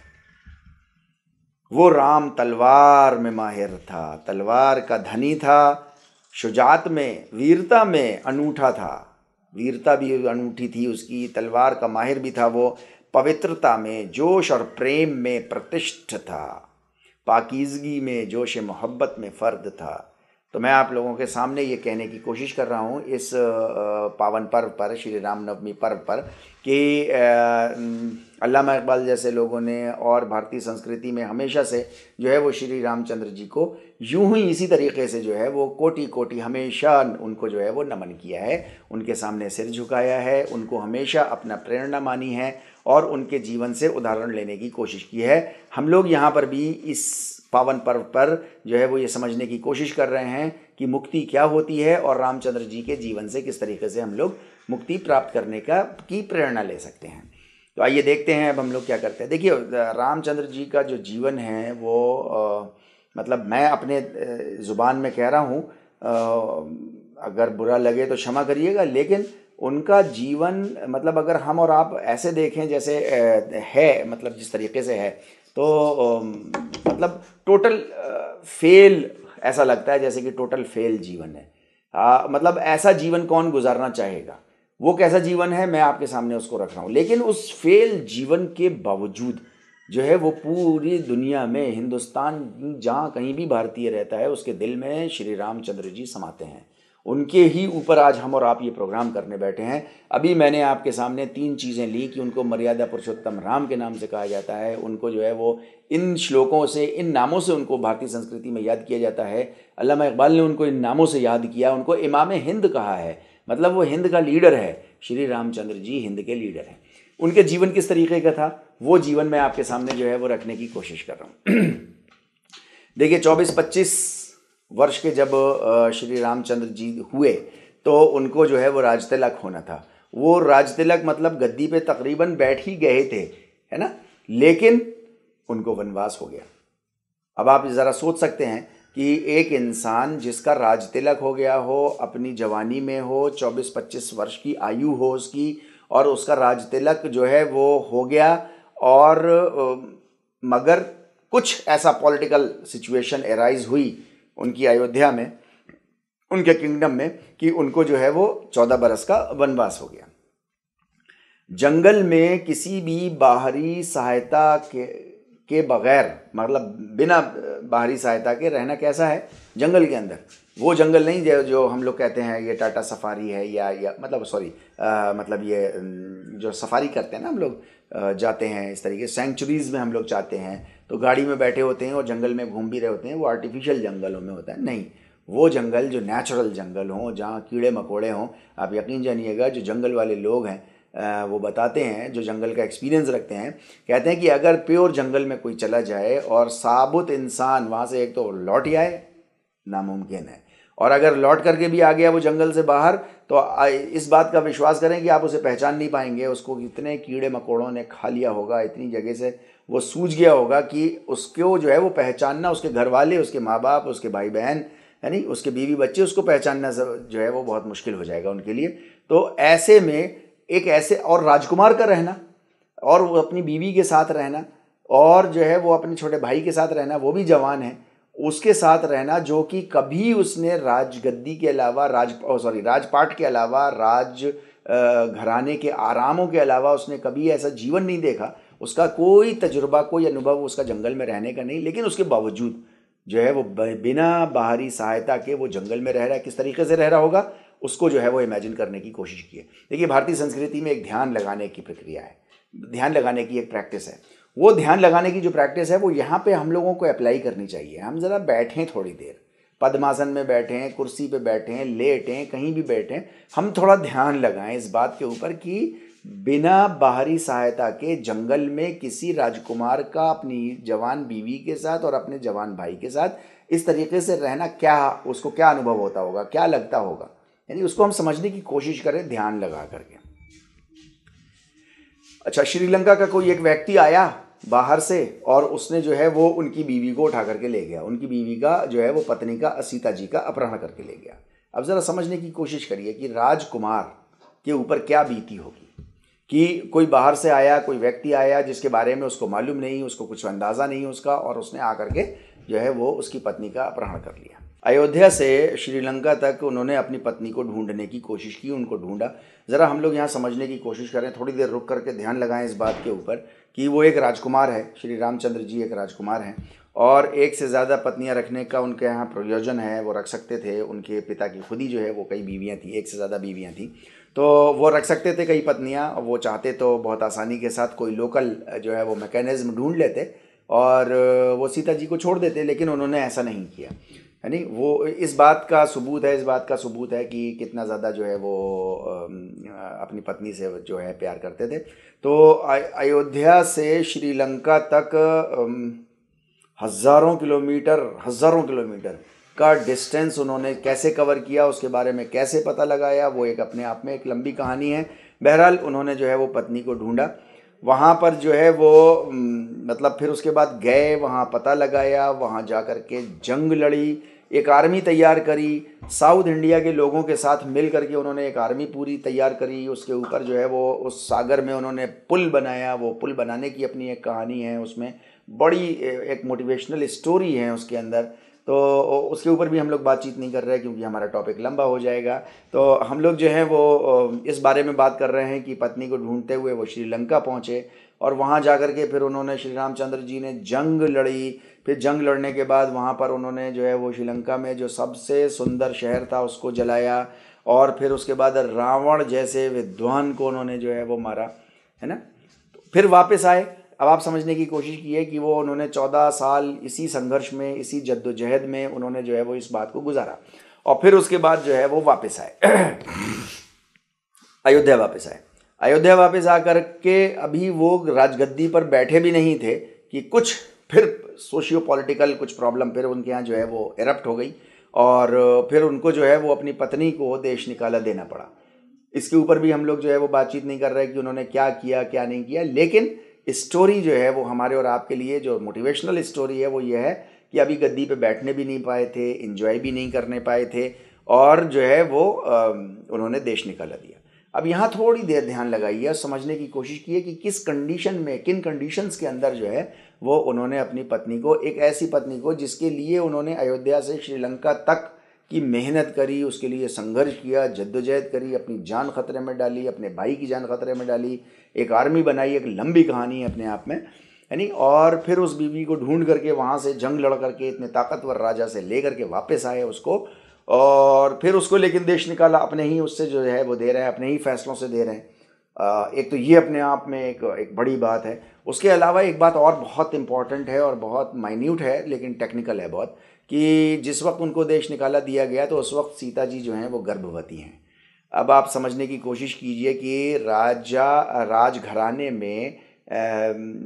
A: वो राम तलवार में माहिर था, तलवार का धनी था, शुजात में वीरता में अनूठा था, वीरता भी अनूठी थी उसकी, तलवार का माहिर भी था वो, पवित्रता में जोश और प्रेम में प्रतिष्ठ था, पाकीज़गी में जोश मोहब्बत में फ़र्द था। तो मैं आप लोगों के सामने ये कहने की कोशिश कर रहा हूँ इस पावन पर्व पर, श्री रामनवमी पर्व पर, कि अल्लामा इकबाल जैसे लोगों ने और भारतीय संस्कृति में हमेशा से जो है वो श्री रामचंद्र जी को यूं ही इसी तरीके से जो है वो कोटि कोटि हमेशा उनको जो है वो नमन किया है, उनके सामने सिर झुकाया है, उनको हमेशा अपना प्रेरणा मानी है और उनके जीवन से उदाहरण लेने की कोशिश की है। हम लोग यहाँ पर भी इस पावन पर्व पर जो है वो ये समझने की कोशिश कर रहे हैं कि मुक्ति क्या होती है और रामचंद्र जी के जीवन से किस तरीके से हम लोग मुक्ति प्राप्त करने की प्रेरणा ले सकते हैं। तो आइए देखते हैं अब हम लोग क्या करते हैं। देखिए रामचंद्र जी का जो जीवन है वो मतलब मैं अपने ज़ुबान में कह रहा हूँ, अगर बुरा लगे तो क्षमा करिएगा, लेकिन उनका जीवन मतलब अगर हम और आप ऐसे देखें जैसे है, मतलब जिस तरीके से है, तो मतलब टोटल फेल ऐसा लगता है, जैसे कि टोटल फेल जीवन है। मतलब ऐसा जीवन कौन गुजारना चाहेगा? वो कैसा जीवन है मैं आपके सामने उसको रख रहा हूँ। लेकिन उस फेल जीवन के बावजूद जो है वो पूरी दुनिया में, हिंदुस्तान जहाँ कहीं भी भारतीय रहता है उसके दिल में श्री रामचंद्र जी समाते हैं। उनके ही ऊपर आज हम और आप ये प्रोग्राम करने बैठे हैं। अभी मैंने आपके सामने 3 चीज़ें ली कि उनको मर्यादा पुरुषोत्तम राम के नाम से कहा जाता है, उनको जो है वो इन श्लोकों से, इन नामों से उनको भारतीय संस्कृति में याद किया जाता है। अल्लामा इकबाल ने उनको इन नामों से याद किया, उनको इमाम हिंद कहा है, मतलब वो हिंद का लीडर है। श्री रामचंद्र जी हिंद के लीडर हैं। उनके जीवन किस तरीके का था, वो जीवन मैं आपके सामने जो है वो रखने की कोशिश कर रहा हूँ। देखिए 24-25 वर्ष के जब श्री रामचंद्र जी हुए तो उनको जो है वो राजतिलक होना था। वो राज तिलक मतलब गद्दी पे तकरीबन बैठ ही गए थे, है ना, लेकिन उनको वनवास हो गया। अब आप ज़रा सोच सकते हैं कि एक इंसान जिसका राज तिलक हो गया हो, अपनी जवानी में हो, 24-25 वर्ष की आयु हो उसकी, और उसका राज तिलक जो है वो हो गया, और मगर कुछ ऐसा पॉलिटिकल सिचुएशन एराइज हुई उनकी अयोध्या में, उनके किंगडम में, कि उनको जो है वो 14 बरस का वनवास हो गया। जंगल में किसी भी बाहरी सहायता के बगैर, मतलब बिना बाहरी सहायता के रहना कैसा है जंगल के अंदर। वो जंगल नहीं जो हम लोग कहते हैं ये टाटा सफारी है, या मतलब सॉरी मतलब ये जो सफारी करते हैं ना हम लोग, जाते हैं इस तरीके सेंचुरीज़ में हम लोग जाते हैं, तो गाड़ी में बैठे होते हैं और जंगल में घूम भी रहे होते हैं। वो आर्टिफिशियल जंगलों में होता है, नहीं, वो जंगल जो नेचुरल जंगल हों, जहाँ कीड़े मकोड़े हों। आप यकीन जानिएगा, जो जंगल वाले लोग हैं वो बताते हैं, जो जंगल का एक्सपीरियंस रखते हैं, कहते हैं कि अगर प्योर जंगल में कोई चला जाए और साबुत इंसान वहाँ से एक तो लौट ही आए, नामुमकिन है। और अगर लौट करके भी आ गया वो जंगल से बाहर, तो इस बात का विश्वास करें कि आप उसे पहचान नहीं पाएंगे। उसको इतने कीड़े मकोड़ों ने खा लिया होगा, इतनी जगह से वो सूझ गया होगा कि उसको जो है वो पहचानना, उसके घर वाले, उसके माँ बाप, उसके भाई बहन, यानी उसके बीवी बच्चे, उसको पहचानना जो है वो बहुत मुश्किल हो जाएगा उनके लिए। तो ऐसे में एक ऐसे, और राजकुमार का रहना, और वो अपनी बीवी के साथ रहना, और जो है वो अपने छोटे भाई के साथ रहना, वो भी जवान है, उसके साथ रहना, जो कि कभी उसने राजगद्दी के अलावा, राजपाट के अलावा, घराने के आरामों के अलावा उसने कभी ऐसा जीवन नहीं देखा। उसका कोई तजुर्बा, कोई अनुभव उसका जंगल में रहने का नहीं, लेकिन उसके बावजूद जो है वो बिना बाहरी सहायता के वो जंगल में रह रहा है। किस तरीके से रह रहा होगा उसको जो है वो इमेजिन करने की कोशिश की है। देखिए, भारतीय संस्कृति में एक ध्यान लगाने की प्रक्रिया है, ध्यान लगाने की एक प्रैक्टिस है। वो ध्यान लगाने की जो प्रैक्टिस है वो यहाँ पे हम लोगों को अप्लाई करनी चाहिए। हम ज़रा बैठें थोड़ी देर, पद्मासन में बैठें, कुर्सी पे बैठें, लेटें, कहीं भी बैठें, हम थोड़ा ध्यान लगाएं इस बात के ऊपर कि बिना बाहरी सहायता के जंगल में किसी राजकुमार का अपनी जवान बीवी के साथ और अपने जवान भाई के साथ इस तरीके से रहना, क्या उसको क्या अनुभव होता होगा, क्या लगता होगा, यानी उसको हम समझने की कोशिश करें ध्यान लगा करके। अच्छा, श्रीलंका का कोई एक व्यक्ति आया बाहर से और उसने जो है वो उनकी बीवी को उठा करके ले गया, उनकी बीवी का जो है वो पत्नी का, सीता जी का अपहरण करके ले गया। अब ज़रा समझने की कोशिश करिए कि राजकुमार के ऊपर क्या बीती होगी, कि कोई बाहर से आया, कोई व्यक्ति आया जिसके बारे में उसको मालूम नहीं, उसको कुछ अंदाज़ा नहीं उसका, और उसने आकर के जो है वो उसकी पत्नी का अपहरण कर लिया। अयोध्या से श्रीलंका तक उन्होंने अपनी पत्नी को ढूंढने की कोशिश की, उनको ढूंढा। ज़रा हम लोग यहाँ समझने की कोशिश करें, थोड़ी देर रुक करके ध्यान लगाएं इस बात के ऊपर कि वो एक राजकुमार है, श्री रामचंद्र जी एक राजकुमार हैं, और एक से ज़्यादा पत्नियाँ रखने का उनके यहाँ प्रयोजन है, वो रख सकते थे। उनके पिता की खुद ही जो है वो कई बीवियाँ थी, एक से ज़्यादा बीवियाँ थी, तो वो रख सकते थे कई पत्नियाँ। वो चाहते तो बहुत आसानी के साथ कोई लोकल जो है वो मैकेनिज़्म ढूंढ लेते और वो सीता जी को छोड़ देते, लेकिन उन्होंने ऐसा नहीं किया। यानी वो इस बात का सबूत है कि कितना ज़्यादा जो है वो अपनी पत्नी से जो है प्यार करते थे। तो अयोध्या से श्रीलंका तक हज़ारों किलोमीटर का डिस्टेंस उन्होंने कैसे कवर किया, उसके बारे में कैसे पता लगाया, वो एक अपने आप में एक लंबी कहानी है। बहरहाल उन्होंने जो है वो पत्नी को ढूंढा, वहाँ पर जो है वो मतलब फिर उसके बाद गए, वहाँ पता लगाया, वहाँ जा कर के जंग लड़ी, एक आर्मी तैयार करी, साउथ इंडिया के लोगों के साथ मिल करके उन्होंने एक आर्मी पूरी तैयार करी। उसके ऊपर जो है वो उस सागर में उन्होंने पुल बनाया, वो पुल बनाने की अपनी एक कहानी है, उसमें बड़ी एक मोटिवेशनल स्टोरी है उसके अंदर। तो उसके ऊपर भी हम लोग बातचीत नहीं कर रहे हैं क्योंकि हमारा टॉपिक लंबा हो जाएगा। तो हम लोग जो है वो इस बारे में बात कर रहे हैं कि पत्नी को ढूंढते हुए वो श्रीलंका पहुँचे और वहाँ जा कर के फिर उन्होंने, श्री रामचंद्र जी ने जंग लड़ी। फिर जंग लड़ने के बाद वहाँ पर उन्होंने जो है वो श्रीलंका में जो सबसे सुंदर शहर था उसको जलाया, और फिर उसके बाद रावण जैसे विद्वान को उन्होंने जो है वो मारा, है ना। फिर वापस आए। अब आप समझने की कोशिश कीजिए कि वो उन्होंने 14 साल इसी संघर्ष में, इसी जद्दोजहद में उन्होंने जो है वो इस बात को गुजारा, और फिर उसके बाद जो है वो वापस आए अयोध्या वापस आए। अयोध्या वापस आकर के अभी वो राजगद्दी पर बैठे भी नहीं थे कि कुछ फिर सोशियो पॉलिटिकल कुछ प्रॉब्लम फिर उनके यहाँ जो है वो इरप्ट हो गई, और फिर उनको जो है वो अपनी पत्नी को देश निकाला देना पड़ा। इसके ऊपर भी हम लोग जो है वो बातचीत नहीं कर रहे कि उन्होंने क्या किया क्या नहीं किया, लेकिन स्टोरी जो है वो हमारे और आपके लिए जो मोटिवेशनल स्टोरी है वो ये है कि अभी गद्दी पे बैठने भी नहीं पाए थे, एंजॉय भी नहीं करने पाए थे, और जो है वो उन्होंने देश निकाला दिया। अब यहाँ थोड़ी देर ध्यान लगाइए और समझने की कोशिश कीजिए कि किस कंडीशन में, किन कंडीशंस के अंदर जो है वो उन्होंने अपनी पत्नी को, एक ऐसी पत्नी को जिसके लिए उन्होंने अयोध्या से श्रीलंका तक की मेहनत करी, उसके लिए संघर्ष किया, जद्दोजहद करी, अपनी जान खतरे में डाली, अपने भाई की जान खतरे में डाली, एक आर्मी बनाई, एक लंबी कहानी है अपने आप में, है नहीं। और फिर उस बीवी को ढूंढ करके वहाँ से जंग लड़ करके इतने ताकतवर राजा से ले करके वापस आए उसको, और फिर उसको लेकिन देश निकाला, अपने ही उससे जो है वो दे रहे हैं, अपने ही फैसलों से दे रहे हैं। एक तो ये अपने आप में एक बड़ी बात है। उसके अलावा एक बात और बहुत इम्पॉर्टेंट है और बहुत माइन्यूट है लेकिन टेक्निकल है बहुत, कि जिस वक्त उनको देश निकाला दिया गया तो उस वक्त सीता जी जो हैं वो गर्भवती हैं। अब आप समझने की कोशिश कीजिए कि राजघराने में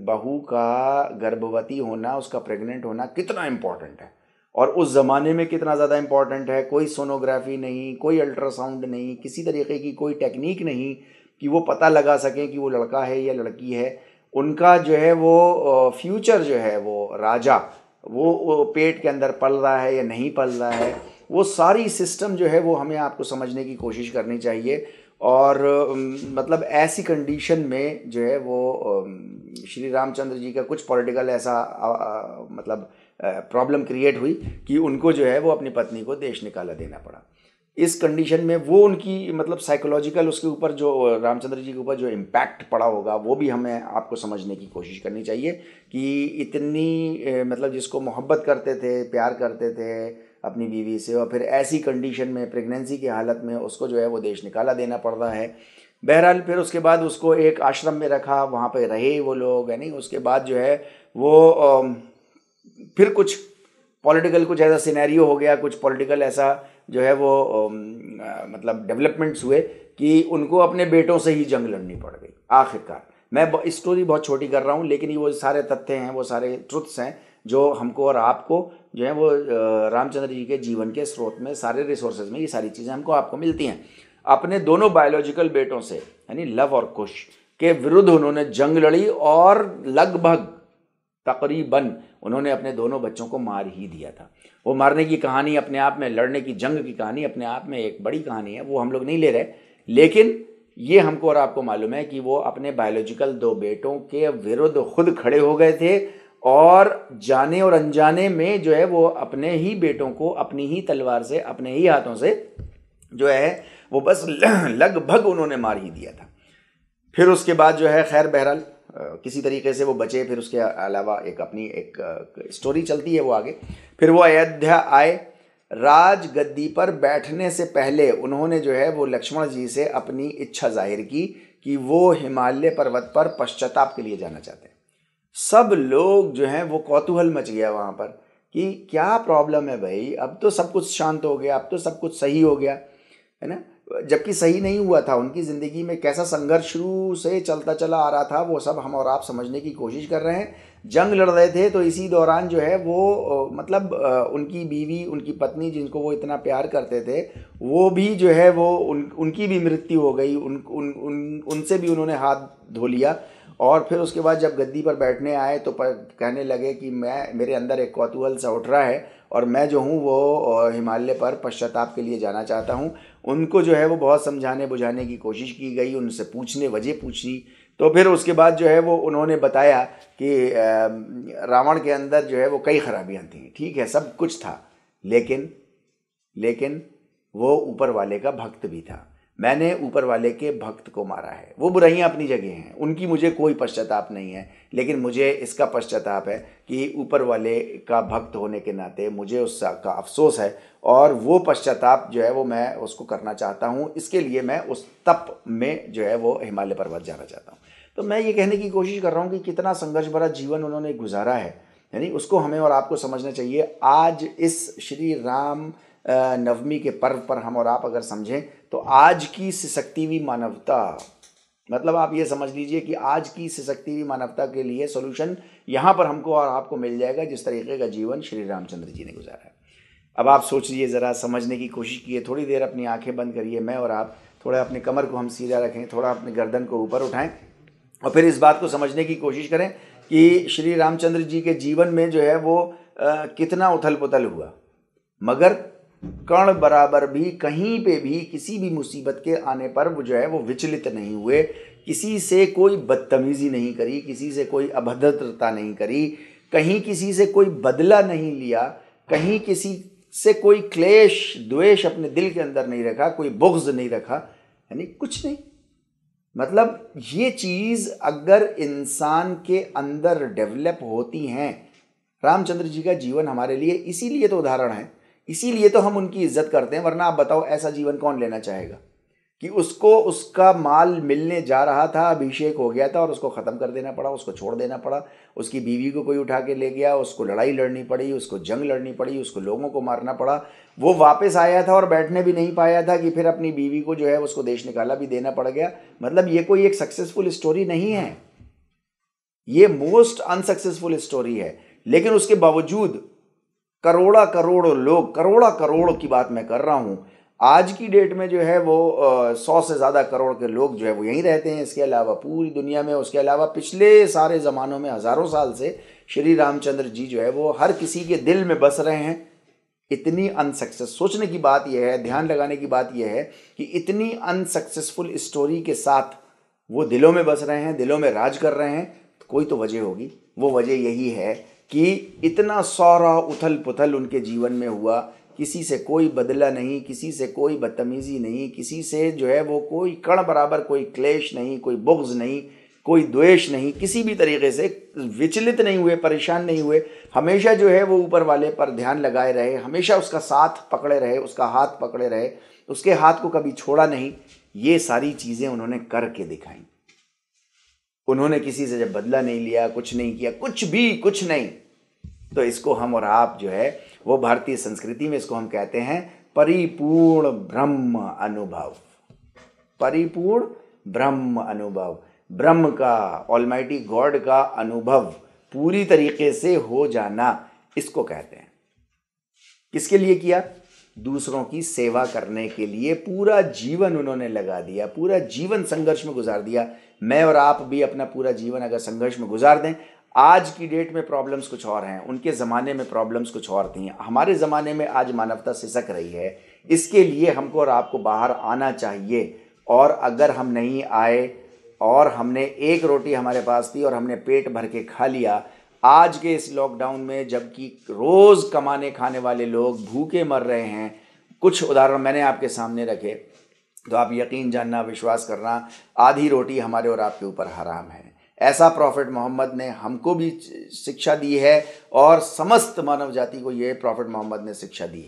A: बहू का गर्भवती होना, उसका प्रेग्नेंट होना कितना इम्पोर्टेंट है, और उस ज़माने में कितना ज़्यादा इम्पॉर्टेंट है। कोई सोनोग्राफी नहीं, कोई अल्ट्रासाउंड नहीं, किसी तरीके की कोई टेक्निक नहीं कि वो पता लगा सकें कि वो लड़का है या लड़की है। उनका जो है वो फ्यूचर जो है वो राजा, वो पेट के अंदर पल रहा है या नहीं पल रहा है, वो सारी सिस्टम जो है वो हमें आपको समझने की कोशिश करनी चाहिए। और मतलब ऐसी कंडीशन में जो है वो श्री रामचंद्र जी का कुछ पॉलिटिकल ऐसा मतलब प्रॉब्लम क्रिएट हुई कि उनको जो है वो अपनी पत्नी को देश निकाला देना पड़ा। इस कंडीशन में वो उनकी मतलब साइकोलॉजिकल उसके ऊपर जो रामचंद्र जी के ऊपर जो इम्पैक्ट पड़ा होगा वो भी हमें आपको समझने की कोशिश करनी चाहिए कि इतनी मतलब जिसको मोहब्बत करते थे, प्यार करते थे अपनी बीवी से, और फिर ऐसी कंडीशन में प्रेगनेंसी की हालत में उसको जो है वो देश निकाला देना पड़ रहा है। बहरहाल फिर उसके बाद उसको एक आश्रम में रखा, वहाँ पे रहे वो लोग, है नहीं। उसके बाद जो है वो फिर कुछ पॉलिटिकल कुछ ऐसा सिनेरियो हो गया, कुछ पॉलिटिकल ऐसा जो है वो मतलब डेवलपमेंट्स हुए कि उनको अपने बेटों से ही जंग लड़नी पड़ गई आखिरकार। मैं स्टोरी बहुत छोटी कर रहा हूँ लेकिन ये वो सारे तथ्य हैं, वो सारे ट्रुथ्स हैं जो हमको और आपको जो है वो रामचंद्र जी के जीवन के स्रोत में, सारे रिसोर्सेज में ये सारी चीज़ें हमको आपको मिलती हैं। अपने दोनों बायोलॉजिकल बेटों से यानी लव और कुश के विरुद्ध उन्होंने जंग लड़ी और लगभग तकरीबन उन्होंने अपने दोनों बच्चों को मार ही दिया था। वो मारने की कहानी अपने आप में, लड़ने की जंग की कहानी अपने आप में एक बड़ी कहानी है, वो हम लोग नहीं ले रहे, लेकिन ये हमको और आपको मालूम है कि वो अपने बायोलॉजिकल दो बेटों के विरुद्ध खुद खड़े हो गए थे और जाने और अनजाने में जो है वो अपने ही बेटों को अपनी ही तलवार से, अपने ही हाथों से जो है वो बस लगभग उन्होंने मार ही दिया था। फिर उसके बाद जो है खैर बहरहाल किसी तरीके से वो बचे। फिर उसके अलावा एक अपनी एक स्टोरी चलती है वो आगे। फिर वो अयोध्या आए। राज गद्दी पर बैठने से पहले उन्होंने जो है वो लक्ष्मण जी से अपनी इच्छा जाहिर की कि वो हिमालय पर्वत पर पश्चाताप के लिए जाना चाहते हैं। सब लोग जो हैं वो कौतूहल मच गया वहाँ पर कि क्या प्रॉब्लम है भाई, अब तो सब कुछ शांत हो गया, अब तो सब कुछ सही हो गया, है ना। जबकि सही नहीं हुआ था। उनकी ज़िंदगी में कैसा संघर्ष शुरू से चलता चला आ रहा था वो सब हम और आप समझने की कोशिश कर रहे हैं। जंग लड़ रहे थे तो इसी दौरान जो है वो मतलब उनकी बीवी, उनकी पत्नी जिनको वो इतना प्यार करते थे, वो भी जो है वो उनकी भी मृत्यु हो गई। उनसे भी उन्होंने हाथ धो लिया। और फिर उसके बाद जब गद्दी पर बैठने आए तो कहने लगे कि मेरे अंदर एक कौतूहल सा उठ रहा है और मैं जो हूँ वो हिमालय पर पश्चाताप के लिए जाना चाहता हूँ। उनको जो है वो बहुत समझाने बुझाने की कोशिश की गई, उनसे वजह पूछी। तो फिर उसके बाद जो है वो उन्होंने बताया कि रावण के अंदर जो है वो कई खराबियाँ थी, ठीक है, सब कुछ था, लेकिन वो ऊपर वाले का भक्त भी था। मैंने ऊपर वाले के भक्त को मारा है। वो बुराइयां अपनी जगह हैं, उनकी मुझे कोई पश्चाताप नहीं है, लेकिन मुझे इसका पश्चाताप है कि ऊपर वाले का भक्त होने के नाते मुझे उसका अफसोस है और वो पश्चाताप जो है वो मैं उसको करना चाहता हूँ। इसके लिए मैं उस तप में जो है वो हिमालय पर्वत जाना चाहता हूँ। तो मैं ये कहने की कोशिश कर रहा हूँ कि कितना संघर्ष भरा जीवन उन्होंने गुजारा है, यानी उसको हमें और आपको समझना चाहिए। आज इस श्री राम नवमी के पर्व पर हम और आप अगर समझें तो आज की सिसकती हुई मानवता, मतलब आप ये समझ लीजिए कि आज की सिसकती हुई मानवता के लिए सॉल्यूशन यहाँ पर हमको और आपको मिल जाएगा, जिस तरीके का जीवन श्री रामचंद्र जी ने गुजारा है। अब आप सोच लीजिए, ज़रा समझने की कोशिश कीजिए, थोड़ी देर अपनी आंखें बंद करिए, मैं और आप थोड़ा अपनी कमर को हम सीधा रखें, थोड़ा अपनी गर्दन को ऊपर उठाएं और फिर इस बात को समझने की कोशिश करें कि श्री रामचंद्र जी के जीवन में जो है वो कितना उथल पुथल हुआ, मगर कण बराबर भी कहीं पे भी किसी भी मुसीबत के आने पर वो जो है वो विचलित नहीं हुए, किसी से कोई बदतमीजी नहीं करी, किसी से कोई अभद्रता नहीं करी, कहीं किसी से कोई बदला नहीं लिया, कहीं किसी से कोई क्लेश द्वेष अपने दिल के अंदर नहीं रखा, कोई बुग़्ज़ नहीं रखा, यानी कुछ नहीं। मतलब ये चीज़ अगर इंसान के अंदर डेवलप होती हैं, रामचंद्र जी का जीवन हमारे लिए इसीलिए तो उदाहरण है, इसीलिए तो हम उनकी इज्जत करते हैं। वरना आप बताओ ऐसा जीवन कौन लेना चाहेगा कि उसको उसका माल मिलने जा रहा था, अभिषेक हो गया था और उसको ख़त्म कर देना पड़ा, उसको छोड़ देना पड़ा, उसकी बीवी को कोई उठा के ले गया, उसको लड़ाई लड़नी पड़ी, उसको जंग लड़नी पड़ी, उसको लोगों को मारना पड़ा, वो वापस आया था और बैठने भी नहीं पाया था कि फिर अपनी बीवी को जो है उसको देश निकाला भी देना पड़ गया। मतलब ये कोई एक सक्सेसफुल स्टोरी नहीं है, ये मोस्ट अनसक्सेसफुल स्टोरी है। लेकिन उसके बावजूद करोड़ा करोड़ की बात मैं कर रहा हूँ, आज की डेट में जो है वो 100 से ज़्यादा करोड़ के लोग जो है वो यहीं रहते हैं। इसके अलावा पूरी दुनिया में, उसके अलावा पिछले सारे ज़मानों में हज़ारों साल से श्री रामचंद्र जी जो है वो हर किसी के दिल में बस रहे हैं। इतनी अनसक्सेस, सोचने की बात यह है, ध्यान लगाने की बात यह है कि इतनी अनसक्सेसफुल स्टोरी के साथ वो दिलों में बस रहे हैं, दिलों में राज कर रहे हैं। तो कोई तो वजह होगी, वो वजह यही है कि इतना सारा उथल पुथल उनके जीवन में हुआ, किसी से कोई बदला नहीं, किसी से कोई बदतमीज़ी नहीं, किसी से जो है वो कोई कण बराबर कोई क्लेश नहीं, कोई बुग़्ज़ नहीं, कोई द्वेष नहीं, किसी भी तरीके से विचलित नहीं हुए, परेशान नहीं हुए। हमेशा जो है वो ऊपर वाले पर ध्यान लगाए रहे, हमेशा उसका साथ पकड़े रहे, उसका हाथ पकड़े रहे, उसके हाथ को कभी छोड़ा नहीं। ये सारी चीज़ें उन्होंने करके दिखाई। उन्होंने किसी से जब बदला नहीं लिया, कुछ नहीं किया, कुछ नहीं। तो इसको हम और आप जो है वो भारतीय संस्कृति में इसको हम कहते हैं परिपूर्ण ब्रह्म अनुभव। परिपूर्ण ब्रह्म अनुभव, ब्रह्म का, ऑलमाइटी गॉड का अनुभव पूरी तरीके से हो जाना, इसको कहते हैं। किसके लिए किया? दूसरों की सेवा करने के लिए पूरा जीवन उन्होंने लगा दिया, पूरा जीवन संघर्ष में गुजार दिया। मैं और आप भी अपना पूरा जीवन अगर संघर्ष में गुजार दें, आज की डेट में प्रॉब्लम्स कुछ और हैं, उनके ज़माने में प्रॉब्लम्स कुछ और थी, हमारे ज़माने में आज मानवता सिसक रही है। इसके लिए हमको और आपको बाहर आना चाहिए। और अगर हम नहीं आए और हमने एक रोटी हमारे पास थी और हमने पेट भर के खा लिया, आज के इस लॉकडाउन में जबकि रोज़ कमाने खाने वाले लोग भूखे मर रहे हैं, कुछ उदाहरण मैंने आपके सामने रखे, तो आप यकीन जानना, विश्वास करना, आधी रोटी हमारे और आपके ऊपर हराम है। ऐसा प्रॉफिट मोहम्मद ने हमको भी शिक्षा दी है और समस्त मानव जाति को ये प्रॉफिट मोहम्मद ने शिक्षा दी।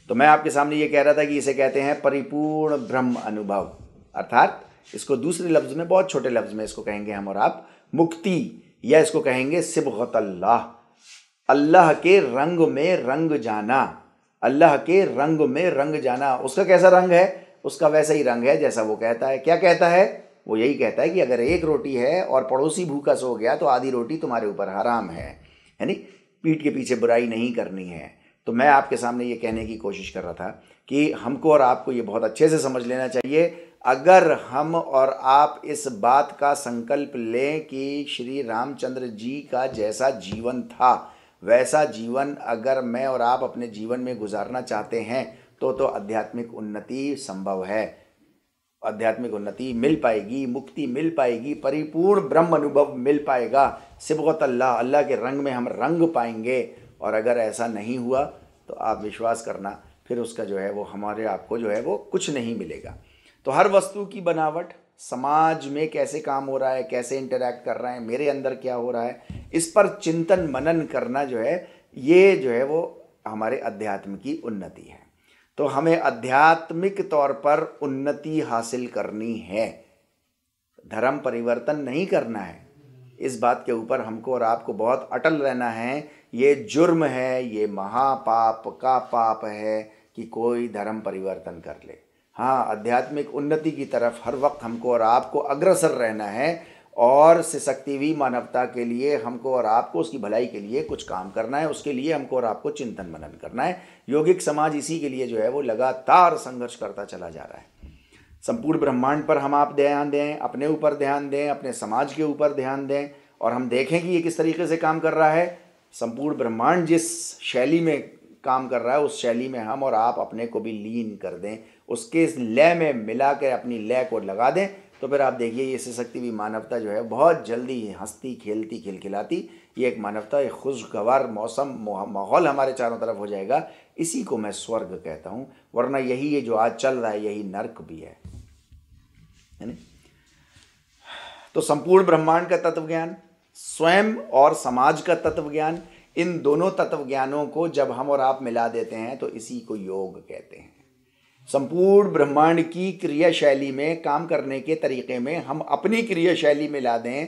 A: तो मैं आपके सामने ये कह रहा था कि इसे कहते हैं परिपूर्ण ब्रह्म अनुभव, अर्थात इसको दूसरे लफ्ज़ में, बहुत छोटे लफ्ज़ में इसको कहेंगे हम और आप मुक्ति, या इसको कहेंगे सिबग़त अल्लाह, अल्लाह के रंग में रंग जाना, अल्लाह के रंग में रंग जाना। उसका कैसा रंग है? उसका वैसा ही रंग है जैसा वो कहता है। क्या कहता है? वो यही कहता है कि अगर एक रोटी है और पड़ोसी भूखा सो गया तो आधी रोटी तुम्हारे ऊपर हराम है, यानी पीठ के पीछे बुराई नहीं करनी है। तो मैं आपके सामने ये कहने की कोशिश कर रहा था कि हमको और आपको ये बहुत अच्छे से समझ लेना चाहिए। अगर हम और आप इस बात का संकल्प लें कि श्री रामचंद्र जी का जैसा जीवन था वैसा जीवन अगर मैं और आप अपने जीवन में गुजारना चाहते हैं तो आध्यात्मिक उन्नति संभव है, आध्यात्मिक उन्नति मिल पाएगी, मुक्ति मिल पाएगी, परिपूर्ण ब्रह्म अनुभव मिल पाएगा, सिबग़त अल्लाह, अल्लाह के रंग में हम रंग पाएंगे। और अगर ऐसा नहीं हुआ तो आप विश्वास करना, फिर उसका जो है वो हमारे आपको जो है वो कुछ नहीं मिलेगा। तो हर वस्तु की बनावट, समाज में कैसे काम हो रहा है, कैसे इंटरैक्ट कर रहा है, मेरे अंदर क्या हो रहा है, इस पर चिंतन मनन करना जो है, ये जो है वो हमारे अध्यात्म की उन्नति है। तो हमें आध्यात्मिक तौर पर उन्नति हासिल करनी है, धर्म परिवर्तन नहीं करना है। इस बात के ऊपर हमको और आपको बहुत अटल रहना है। ये जुर्म है, ये महापाप का पाप है कि कोई धर्म परिवर्तन कर ले। हाँ, आध्यात्मिक उन्नति की तरफ हर वक्त हमको और आपको अग्रसर रहना है और सशक्ति हुई मानवता के लिए हमको और आपको, उसकी भलाई के लिए कुछ काम करना है। उसके लिए हमको और आपको चिंतन मनन करना है। यौगिक समाज इसी के लिए जो है वो लगातार संघर्ष करता चला जा रहा है। संपूर्ण ब्रह्मांड पर हम आप ध्यान दें, अपने ऊपर ध्यान दें, अपने समाज के ऊपर ध्यान दें और हम देखें कि ये किस तरीके से काम कर रहा है। संपूर्ण ब्रह्मांड जिस शैली में काम कर रहा है उस शैली में हम और आप अपने को भी लीन कर दें, उसके इस लय में मिला कर अपनी लय को लगा दें, तो फिर आप देखिए ये शक्ति भी मानवता जो है बहुत जल्दी हंसती खेलती खिलखिलाती, ये एक मानवता एक खुशगवार मौसम माहौल हमारे चारों तरफ हो जाएगा। इसी को मैं स्वर्ग कहता हूँ, वरना यही ये जो आज चल रहा है यही नर्क भी है नहीं? तो संपूर्ण ब्रह्मांड का तत्व ज्ञान, स्वयं और समाज का तत्व ज्ञान, इन दोनों तत्व ज्ञानों को जब हम और आप मिला देते हैं तो इसी को योग कहते हैं। संपूर्ण ब्रह्मांड की क्रिया शैली में काम करने के तरीके में हम अपनी क्रिया शैली मिला दें,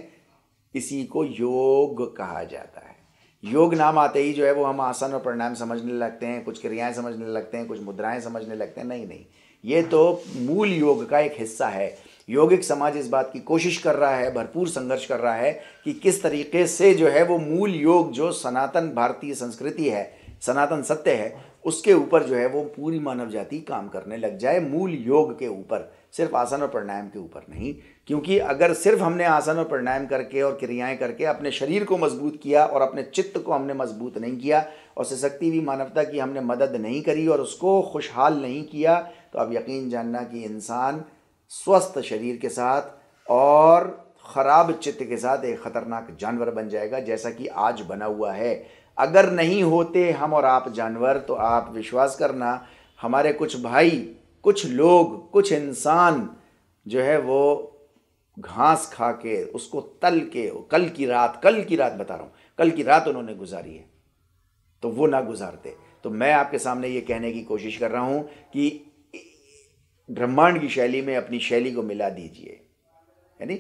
A: इसी को योग कहा जाता है। योग नाम आते ही जो है वो हम आसन और प्राणायाम समझने लगते हैं, कुछ क्रियाएं समझने लगते हैं, कुछ मुद्राएं समझने लगते हैं। नहीं नहीं, ये तो मूल योग का एक हिस्सा है। योगिक समाज इस बात की कोशिश कर रहा है, भरपूर संघर्ष कर रहा है कि किस तरीके से जो है वो मूल योग जो सनातन भारतीय संस्कृति है, सनातन सत्य है, उसके ऊपर जो है वो पूरी मानव जाति काम करने लग जाए, मूल योग के ऊपर, सिर्फ आसन और प्राणायाम के ऊपर नहीं। क्योंकि अगर सिर्फ हमने आसन और प्राणायाम करके और क्रियाएं करके अपने शरीर को मजबूत किया और अपने चित्त को हमने मजबूत नहीं किया और सशक्ति भी मानवता की हमने मदद नहीं करी और उसको खुशहाल नहीं किया, तो अब यकीन जानना कि इंसान स्वस्थ शरीर के साथ और ख़राब चित्त के साथ एक ख़तरनाक जानवर बन जाएगा, जैसा कि आज बना हुआ है। अगर नहीं होते हम और आप जानवर, तो आप विश्वास करना हमारे कुछ भाई, कुछ लोग, कुछ इंसान जो है वो घास खा के उसको तल के, कल की रात बता रहा हूँ, कल की रात उन्होंने गुजारी है, तो वो ना गुजारते। तो मैं आपके सामने ये कहने की कोशिश कर रहा हूँ कि ब्रह्मांड की शैली में अपनी शैली को मिला दीजिए, यानी,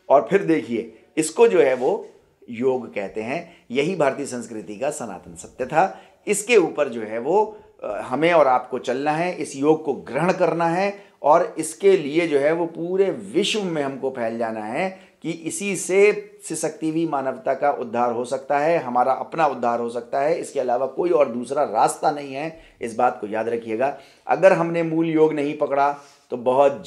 A: और फिर देखिए इसको जो है वो योग कहते हैं। यही भारतीय संस्कृति का सनातन सत्य था। इसके ऊपर जो है वो हमें और आपको चलना है, इस योग को ग्रहण करना है और इसके लिए जो है वो पूरे विश्व में हमको फैल जाना है कि इसी से शक्ति भी मानवता का उद्धार हो सकता है, हमारा अपना उद्धार हो सकता है। इसके अलावा कोई और दूसरा रास्ता नहीं है, इस बात को याद रखिएगा। अगर हमने मूल योग नहीं पकड़ा तो बहुत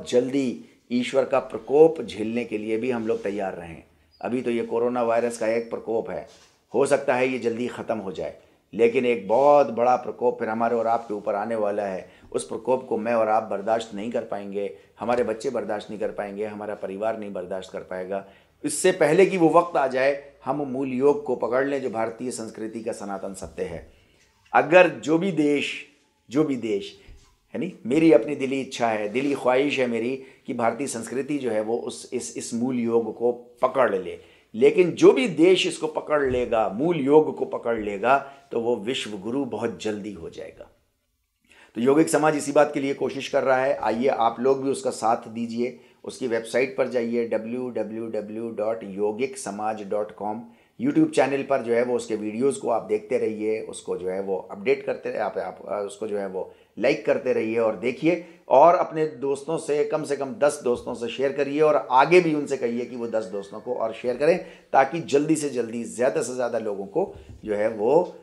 A: जल्दी ईश्वर का प्रकोप झेलने के लिए भी हम लोग तैयार रहें। अभी तो ये कोरोना वायरस का एक प्रकोप है, हो सकता है ये जल्दी ख़त्म हो जाए, लेकिन एक बहुत बड़ा प्रकोप फिर हमारे और आपके ऊपर आने वाला है। उस प्रकोप को मैं और आप बर्दाश्त नहीं कर पाएंगे, हमारे बच्चे बर्दाश्त नहीं कर पाएंगे, हमारा परिवार नहीं बर्दाश्त कर पाएगा। इससे पहले कि वो वक्त आ जाए, हम मूल योग को पकड़ लें जो भारतीय संस्कृति का सनातन सत्य है। अगर जो भी देश यानी मेरी अपनी दिली इच्छा है, दिली ख्वाहिश है मेरी कि भारतीय संस्कृति जो है वो इस मूल योग को पकड़ ले, लेकिन जो भी देश इसको पकड़ लेगा, मूल योग को पकड़ लेगा, तो वो विश्व गुरु बहुत जल्दी हो जाएगा। तो योगिक समाज इसी बात के लिए कोशिश कर रहा है। आइए आप लोग भी उसका साथ दीजिए। उसकी वेबसाइट पर जाइए www.yogiksamaj.com। यूट्यूब चैनल पर जो है वो उसके वीडियोस को आप देखते रहिए, उसको जो है वो अपडेट करते रहिए, आप उसको जो है वो लाइक करते रहिए और देखिए, और अपने दोस्तों से कम 10 दोस्तों से शेयर करिए और आगे भी उनसे कहिए कि वो 10 दोस्तों को और शेयर करें, ताकि जल्दी से जल्दी ज़्यादा से ज़्यादा लोगों को जो है वो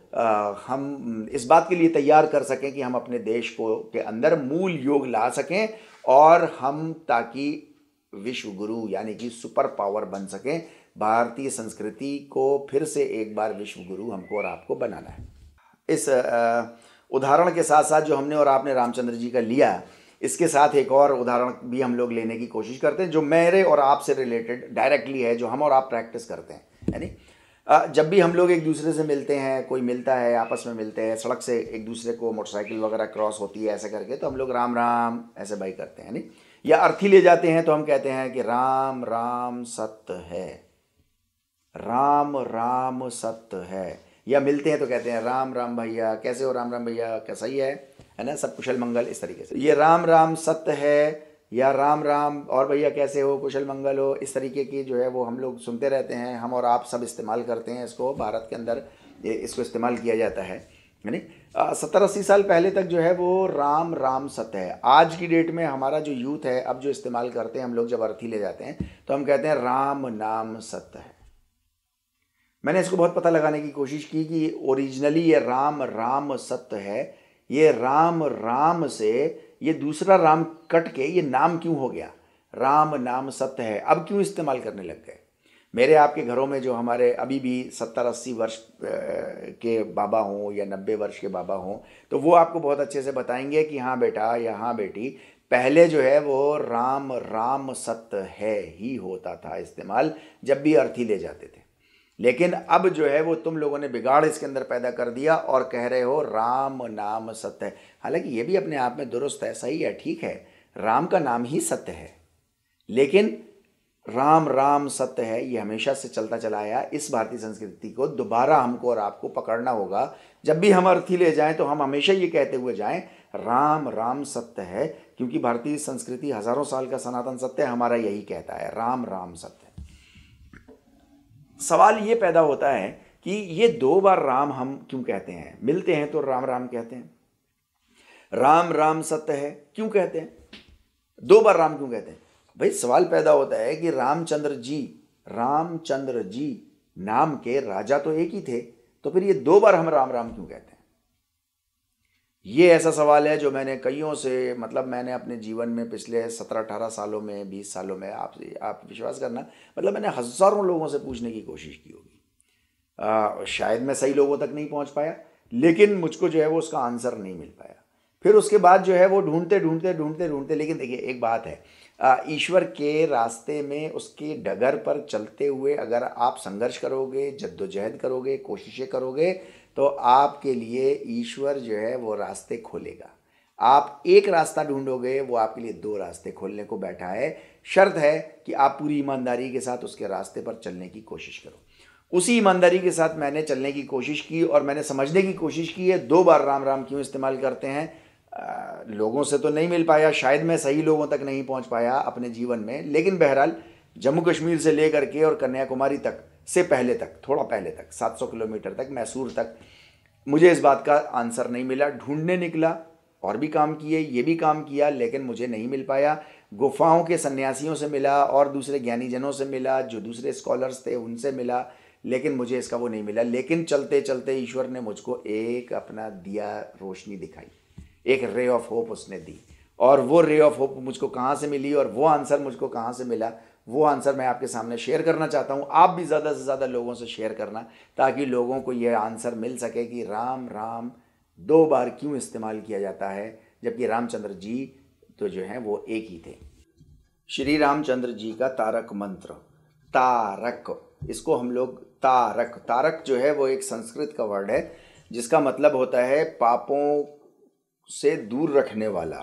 A: हम इस बात के लिए तैयार कर सकें कि हम अपने देश को के अंदर मूल योग ला सकें और हम ताकि विश्व गुरु यानी कि सुपर पावर बन सकें। भारतीय संस्कृति को फिर से एक बार विश्व गुरु हमको और आपको बनाना है। इस उदाहरण के साथ साथ जो हमने और आपने रामचंद्र जी का लिया, इसके साथ एक और उदाहरण भी हम लोग लेने की कोशिश करते हैं जो मेरे और आपसे रिलेटेड डायरेक्टली है, जो हम और आप प्रैक्टिस करते हैं। यानी जब भी हम लोग एक दूसरे से मिलते हैं, कोई मिलता है, आपस में मिलते हैं, सड़क से एक दूसरे को मोटरसाइकिल वगैरह क्रॉस होती है ऐसे करके, तो हम लोग राम राम ऐसे बाई करते हैं। नहीं, या अर्थी ले जाते हैं तो हम कहते हैं कि राम राम सत्य है, राम राम सत्य है। या मिलते हैं तो कहते हैं राम राम भैया, कैसे हो राम राम भैया, कैसा ही है ना, सब कुशल मंगल, इस तरीके से। ये राम राम सत्य है या राम राम और भैया कैसे हो, कुशल मंगल हो, इस तरीके की जो है वो हम लोग सुनते रहते हैं। हम और आप सब इस्तेमाल करते हैं इसको, भारत के अंदर इसको इस्तेमाल किया जाता है। यानी 70-80 साल पहले तक जो है वो राम राम सत्य है। आज की डेट में हमारा जो यूथ है अब जो इस्तेमाल करते हैं हम लोग, जब अर्थी ले जाते हैं तो हम कहते हैं राम नाम सत्य है। मैंने इसको बहुत पता लगाने की कोशिश की कि ओरिजिनली ये राम राम सत्य है, ये राम राम से ये दूसरा राम कट के ये नाम क्यों हो गया? राम नाम सत्य है, अब क्यों इस्तेमाल करने लग गए? मेरे आपके घरों में जो हमारे अभी भी 70-80 वर्ष के बाबा हों या 90 वर्ष के बाबा हों, तो वो आपको बहुत अच्छे से बताएंगे कि हाँ बेटा या हाँ बेटी, पहले जो है वो राम राम सत्य है ही होता था इस्तेमाल, जब भी अर्थी ले जाते थे। लेकिन अब जो है वो तुम लोगों ने बिगाड़ इसके अंदर पैदा कर दिया और कह रहे हो राम नाम सत्य है। हालांकि ये भी अपने आप में दुरुस्त है, सही है, ठीक है, राम का नाम ही सत्य है, लेकिन राम राम सत्य है ये हमेशा से चलता चला आया। इस भारतीय संस्कृति को दोबारा हमको और आपको पकड़ना होगा। जब भी हम अर्थी ले जाएं तो हम हमेशा ये कहते हुए जाएं राम राम सत्य है, क्योंकि भारतीय संस्कृति हजारों साल का सनातन सत्य हमारा यही कहता है, राम राम सत्य है। सवाल ये पैदा होता है कि ये 2 बार राम हम क्यों कहते हैं? मिलते हैं तो राम राम कहते हैं, राम राम सत्य है क्यों कहते हैं, 2 बार राम क्यों कहते हैं? भाई सवाल पैदा होता है कि रामचंद्र जी नाम के राजा तो एक ही थे, तो फिर ये 2 बार हम राम राम क्यों कहते हैं? ये ऐसा सवाल है जो मैंने कईयों से, मतलब मैंने अपने जीवन में पिछले 17-18 सालों में, 20 सालों में, आप विश्वास करना, मतलब मैंने हजारों लोगों से पूछने की कोशिश की होगी। शायद मैं सही लोगों तक नहीं पहुंच पाया, लेकिन मुझको जो है वो उसका आंसर नहीं मिल पाया। फिर उसके बाद जो है वो ढूंढते, लेकिन देखिए एक बात है, ईश्वर के रास्ते में, उसके डगर पर चलते हुए अगर आप संघर्ष करोगे, जद्दोजहद करोगे, कोशिशें करोगे, तो आपके लिए ईश्वर जो है वो रास्ते खोलेगा। आप एक रास्ता ढूंढोगे, वो आपके लिए 2 रास्ते खोलने को बैठा है। शर्त है कि आप पूरी ईमानदारी के साथ उसके रास्ते पर चलने की कोशिश करो। उसी ईमानदारी के साथ मैंने चलने की कोशिश की और मैंने समझने की कोशिश की है 2 बार राम राम क्यों इस्तेमाल करते हैं। लोगों से तो नहीं मिल पाया, शायद मैं सही लोगों तक नहीं पहुंच पाया अपने जीवन में, लेकिन बहरहाल जम्मू कश्मीर से लेकर के और कन्याकुमारी तक से पहले तक, थोड़ा पहले तक, 700 किलोमीटर तक, मैसूर तक, मुझे इस बात का आंसर नहीं मिला। ढूंढने निकला, और भी काम किए, ये भी काम किया, लेकिन मुझे नहीं मिल पाया। गुफाओं के सन्यासियों से मिला और दूसरे ज्ञानी जनों से मिला, जो दूसरे स्कॉलर्स थे उनसे मिला, लेकिन मुझे इसका वो नहीं मिला। लेकिन चलते चलते ईश्वर ने मुझको एक अपना दिया रोशनी दिखाई, एक रे ऑफ होप उसने दी। और वो रे ऑफ होप मुझको कहाँ से मिली और वो आंसर मुझको कहाँ से मिला, वो आंसर मैं आपके सामने शेयर करना चाहता हूँ। आप भी ज़्यादा से ज़्यादा लोगों से शेयर करना, ताकि लोगों को ये आंसर मिल सके कि राम राम 2 बार क्यों इस्तेमाल किया जाता है, जबकि रामचंद्र जी तो जो हैं वो एक ही थे। श्री रामचंद्र जी का तारक मंत्र, तारक, इसको हम लोग तारक, तारक जो है वो एक संस्कृत का वर्ड है, जिसका मतलब होता है पापों से दूर रखने वाला,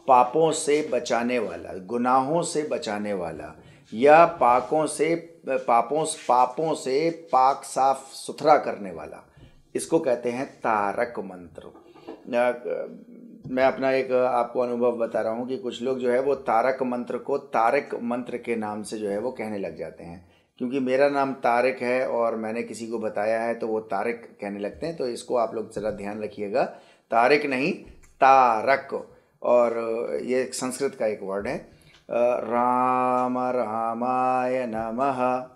A: पापों से बचाने वाला, गुनाहों से बचाने वाला, या पापों से पाक साफ सुथरा करने वाला, इसको कहते हैं तारक मंत्र। मैं अपना एक आपको अनुभव बता रहा हूँ कि कुछ लोग जो है वो तारक मंत्र को तारक मंत्र के नाम से जो है वो कहने लग जाते हैं। क्योंकि मेरा नाम तारक है और मैंने किसी को बताया है तो वो तारक कहने लगते हैं, तो इसको आप लोग ज़रा ध्यान रखिएगा, तारक नहीं तारक। और ये संस्कृत का एक वर्ड है। राम रामाय नमः,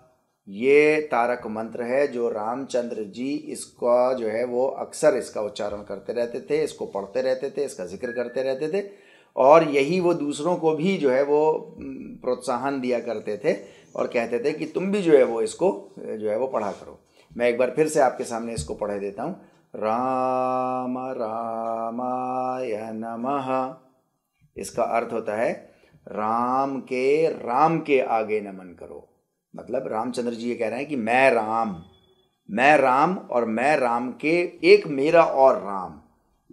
A: ये तारक मंत्र है जो रामचंद्र जी इसका जो है वो अक्सर इसका उच्चारण करते रहते थे, इसको पढ़ते रहते थे, इसका जिक्र करते रहते थे, और यही वो दूसरों को भी जो है वो प्रोत्साहन दिया करते थे और कहते थे कि तुम भी जो है वो इसको जो है वो पढ़ा करो। मैं एक बार फिर से आपके सामने इसको पढ़े देता हूँ। राम रामाय नमः, इसका अर्थ होता है राम के आगे नमन करो। मतलब रामचंद्र जी ये कह रहे हैं कि मैं राम और मैं राम के, एक मेरा और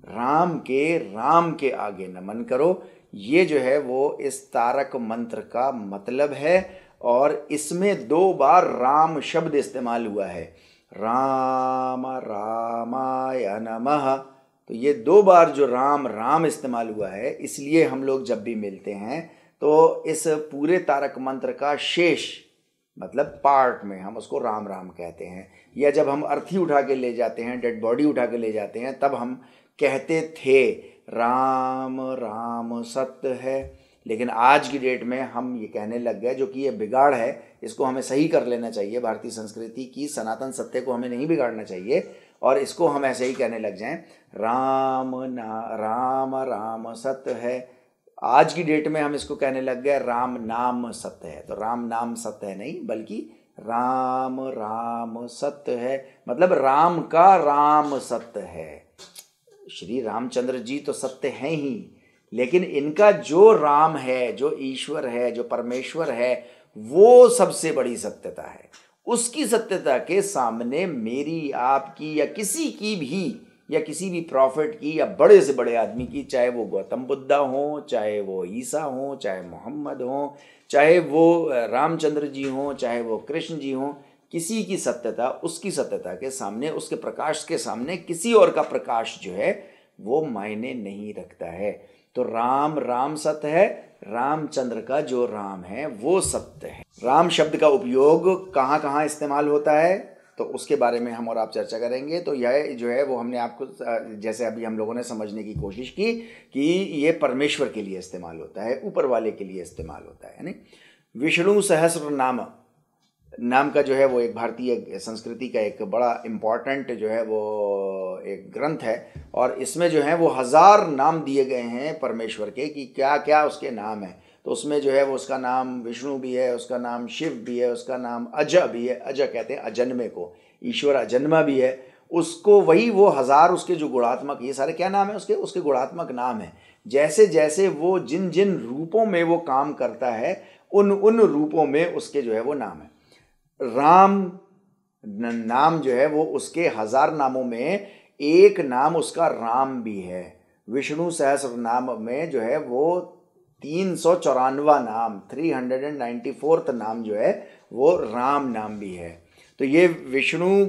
A: राम के आगे नमन करो। ये जो है वो इस तारक मंत्र का मतलब है, और इसमें 2 बार राम शब्द इस्तेमाल हुआ है, राम रामाय नमः। तो ये 2 बार जो राम इस्तेमाल हुआ है, इसलिए हम लोग जब भी मिलते हैं तो इस पूरे तारक मंत्र का शेष मतलब पार्ट में हम उसको राम राम कहते हैं। या जब हम अर्थी उठा के ले जाते हैं, डेड बॉडी उठा के ले जाते हैं, तब हम कहते थे राम राम सत्य है, लेकिन आज की डेट में हम ये कहने लग गए, जो कि ये बिगाड़ है, इसको हमें सही कर लेना चाहिए। भारतीय संस्कृति की सनातन सत्य को हमें नहीं बिगाड़ना चाहिए और इसको हम ऐसे ही कहने लग जाएं, राम राम सत्य है। आज की डेट में हम इसको कहने लग गए राम नाम सत्य है। तो राम नाम सत्य है नहीं, बल्कि राम सत्य है, मतलब राम का राम सत्य है। श्री रामचंद्र जी तो सत्य हैं ही, लेकिन इनका जो राम है, जो ईश्वर है, जो परमेश्वर है, वो सबसे बड़ी सत्यता है। उसकी सत्यता के सामने मेरी, आपकी या किसी की भी, या किसी भी प्रॉफिट की या बड़े से बड़े आदमी की, चाहे वो गौतम बुद्धा हो, चाहे वो ईसा हो, चाहे मोहम्मद हो, चाहे वो रामचंद्र जी हो, चाहे वो कृष्ण जी हो, किसी की सत्यता, उसकी सत्यता के सामने, उसके प्रकाश के सामने किसी और का प्रकाश जो है वो मायने नहीं रखता है। तो राम सत्य है, रामचंद्र का जो राम है वो सत्य है। राम शब्द का उपयोग कहाँ कहाँ इस्तेमाल होता है, तो उसके बारे में हम और आप चर्चा करेंगे। तो यह जो है वो हमने आपको, जैसे अभी हम लोगों ने समझने की कोशिश की कि ये परमेश्वर के लिए इस्तेमाल होता है, ऊपर वाले के लिए इस्तेमाल होता है, यानी विष्णु सहस्र नाम का जो है वो एक भारतीय संस्कृति का एक बड़ा इम्पॉर्टेंट जो है वो एक ग्रंथ है, और इसमें जो है वो 1000 नाम दिए गए हैं परमेश्वर के, कि क्या क्या उसके नाम हैं। तो उसमें जो है वो उसका नाम विष्णु भी है, उसका नाम शिव भी है, उसका नाम अज भी है। अज कहते हैं अजन्मे को, ईश्वर अजन्मा भी है उसको। वही वो 1000 उसके जो गुणात्मक, ये सारे क्या नाम है उसके गुणात्मक नाम है। जैसे जैसे वो जिन जिन रूपों में वो काम करता है, उन रूपों में उसके जो है वो नाम है। राम नाम जो है वो उसके 1000 नामों में एक नाम उसका राम भी है। विष्णु सहस्र नाम में जो है वो 394 नाम, 394th नाम जो है वो राम नाम भी है। तो ये विष्णु,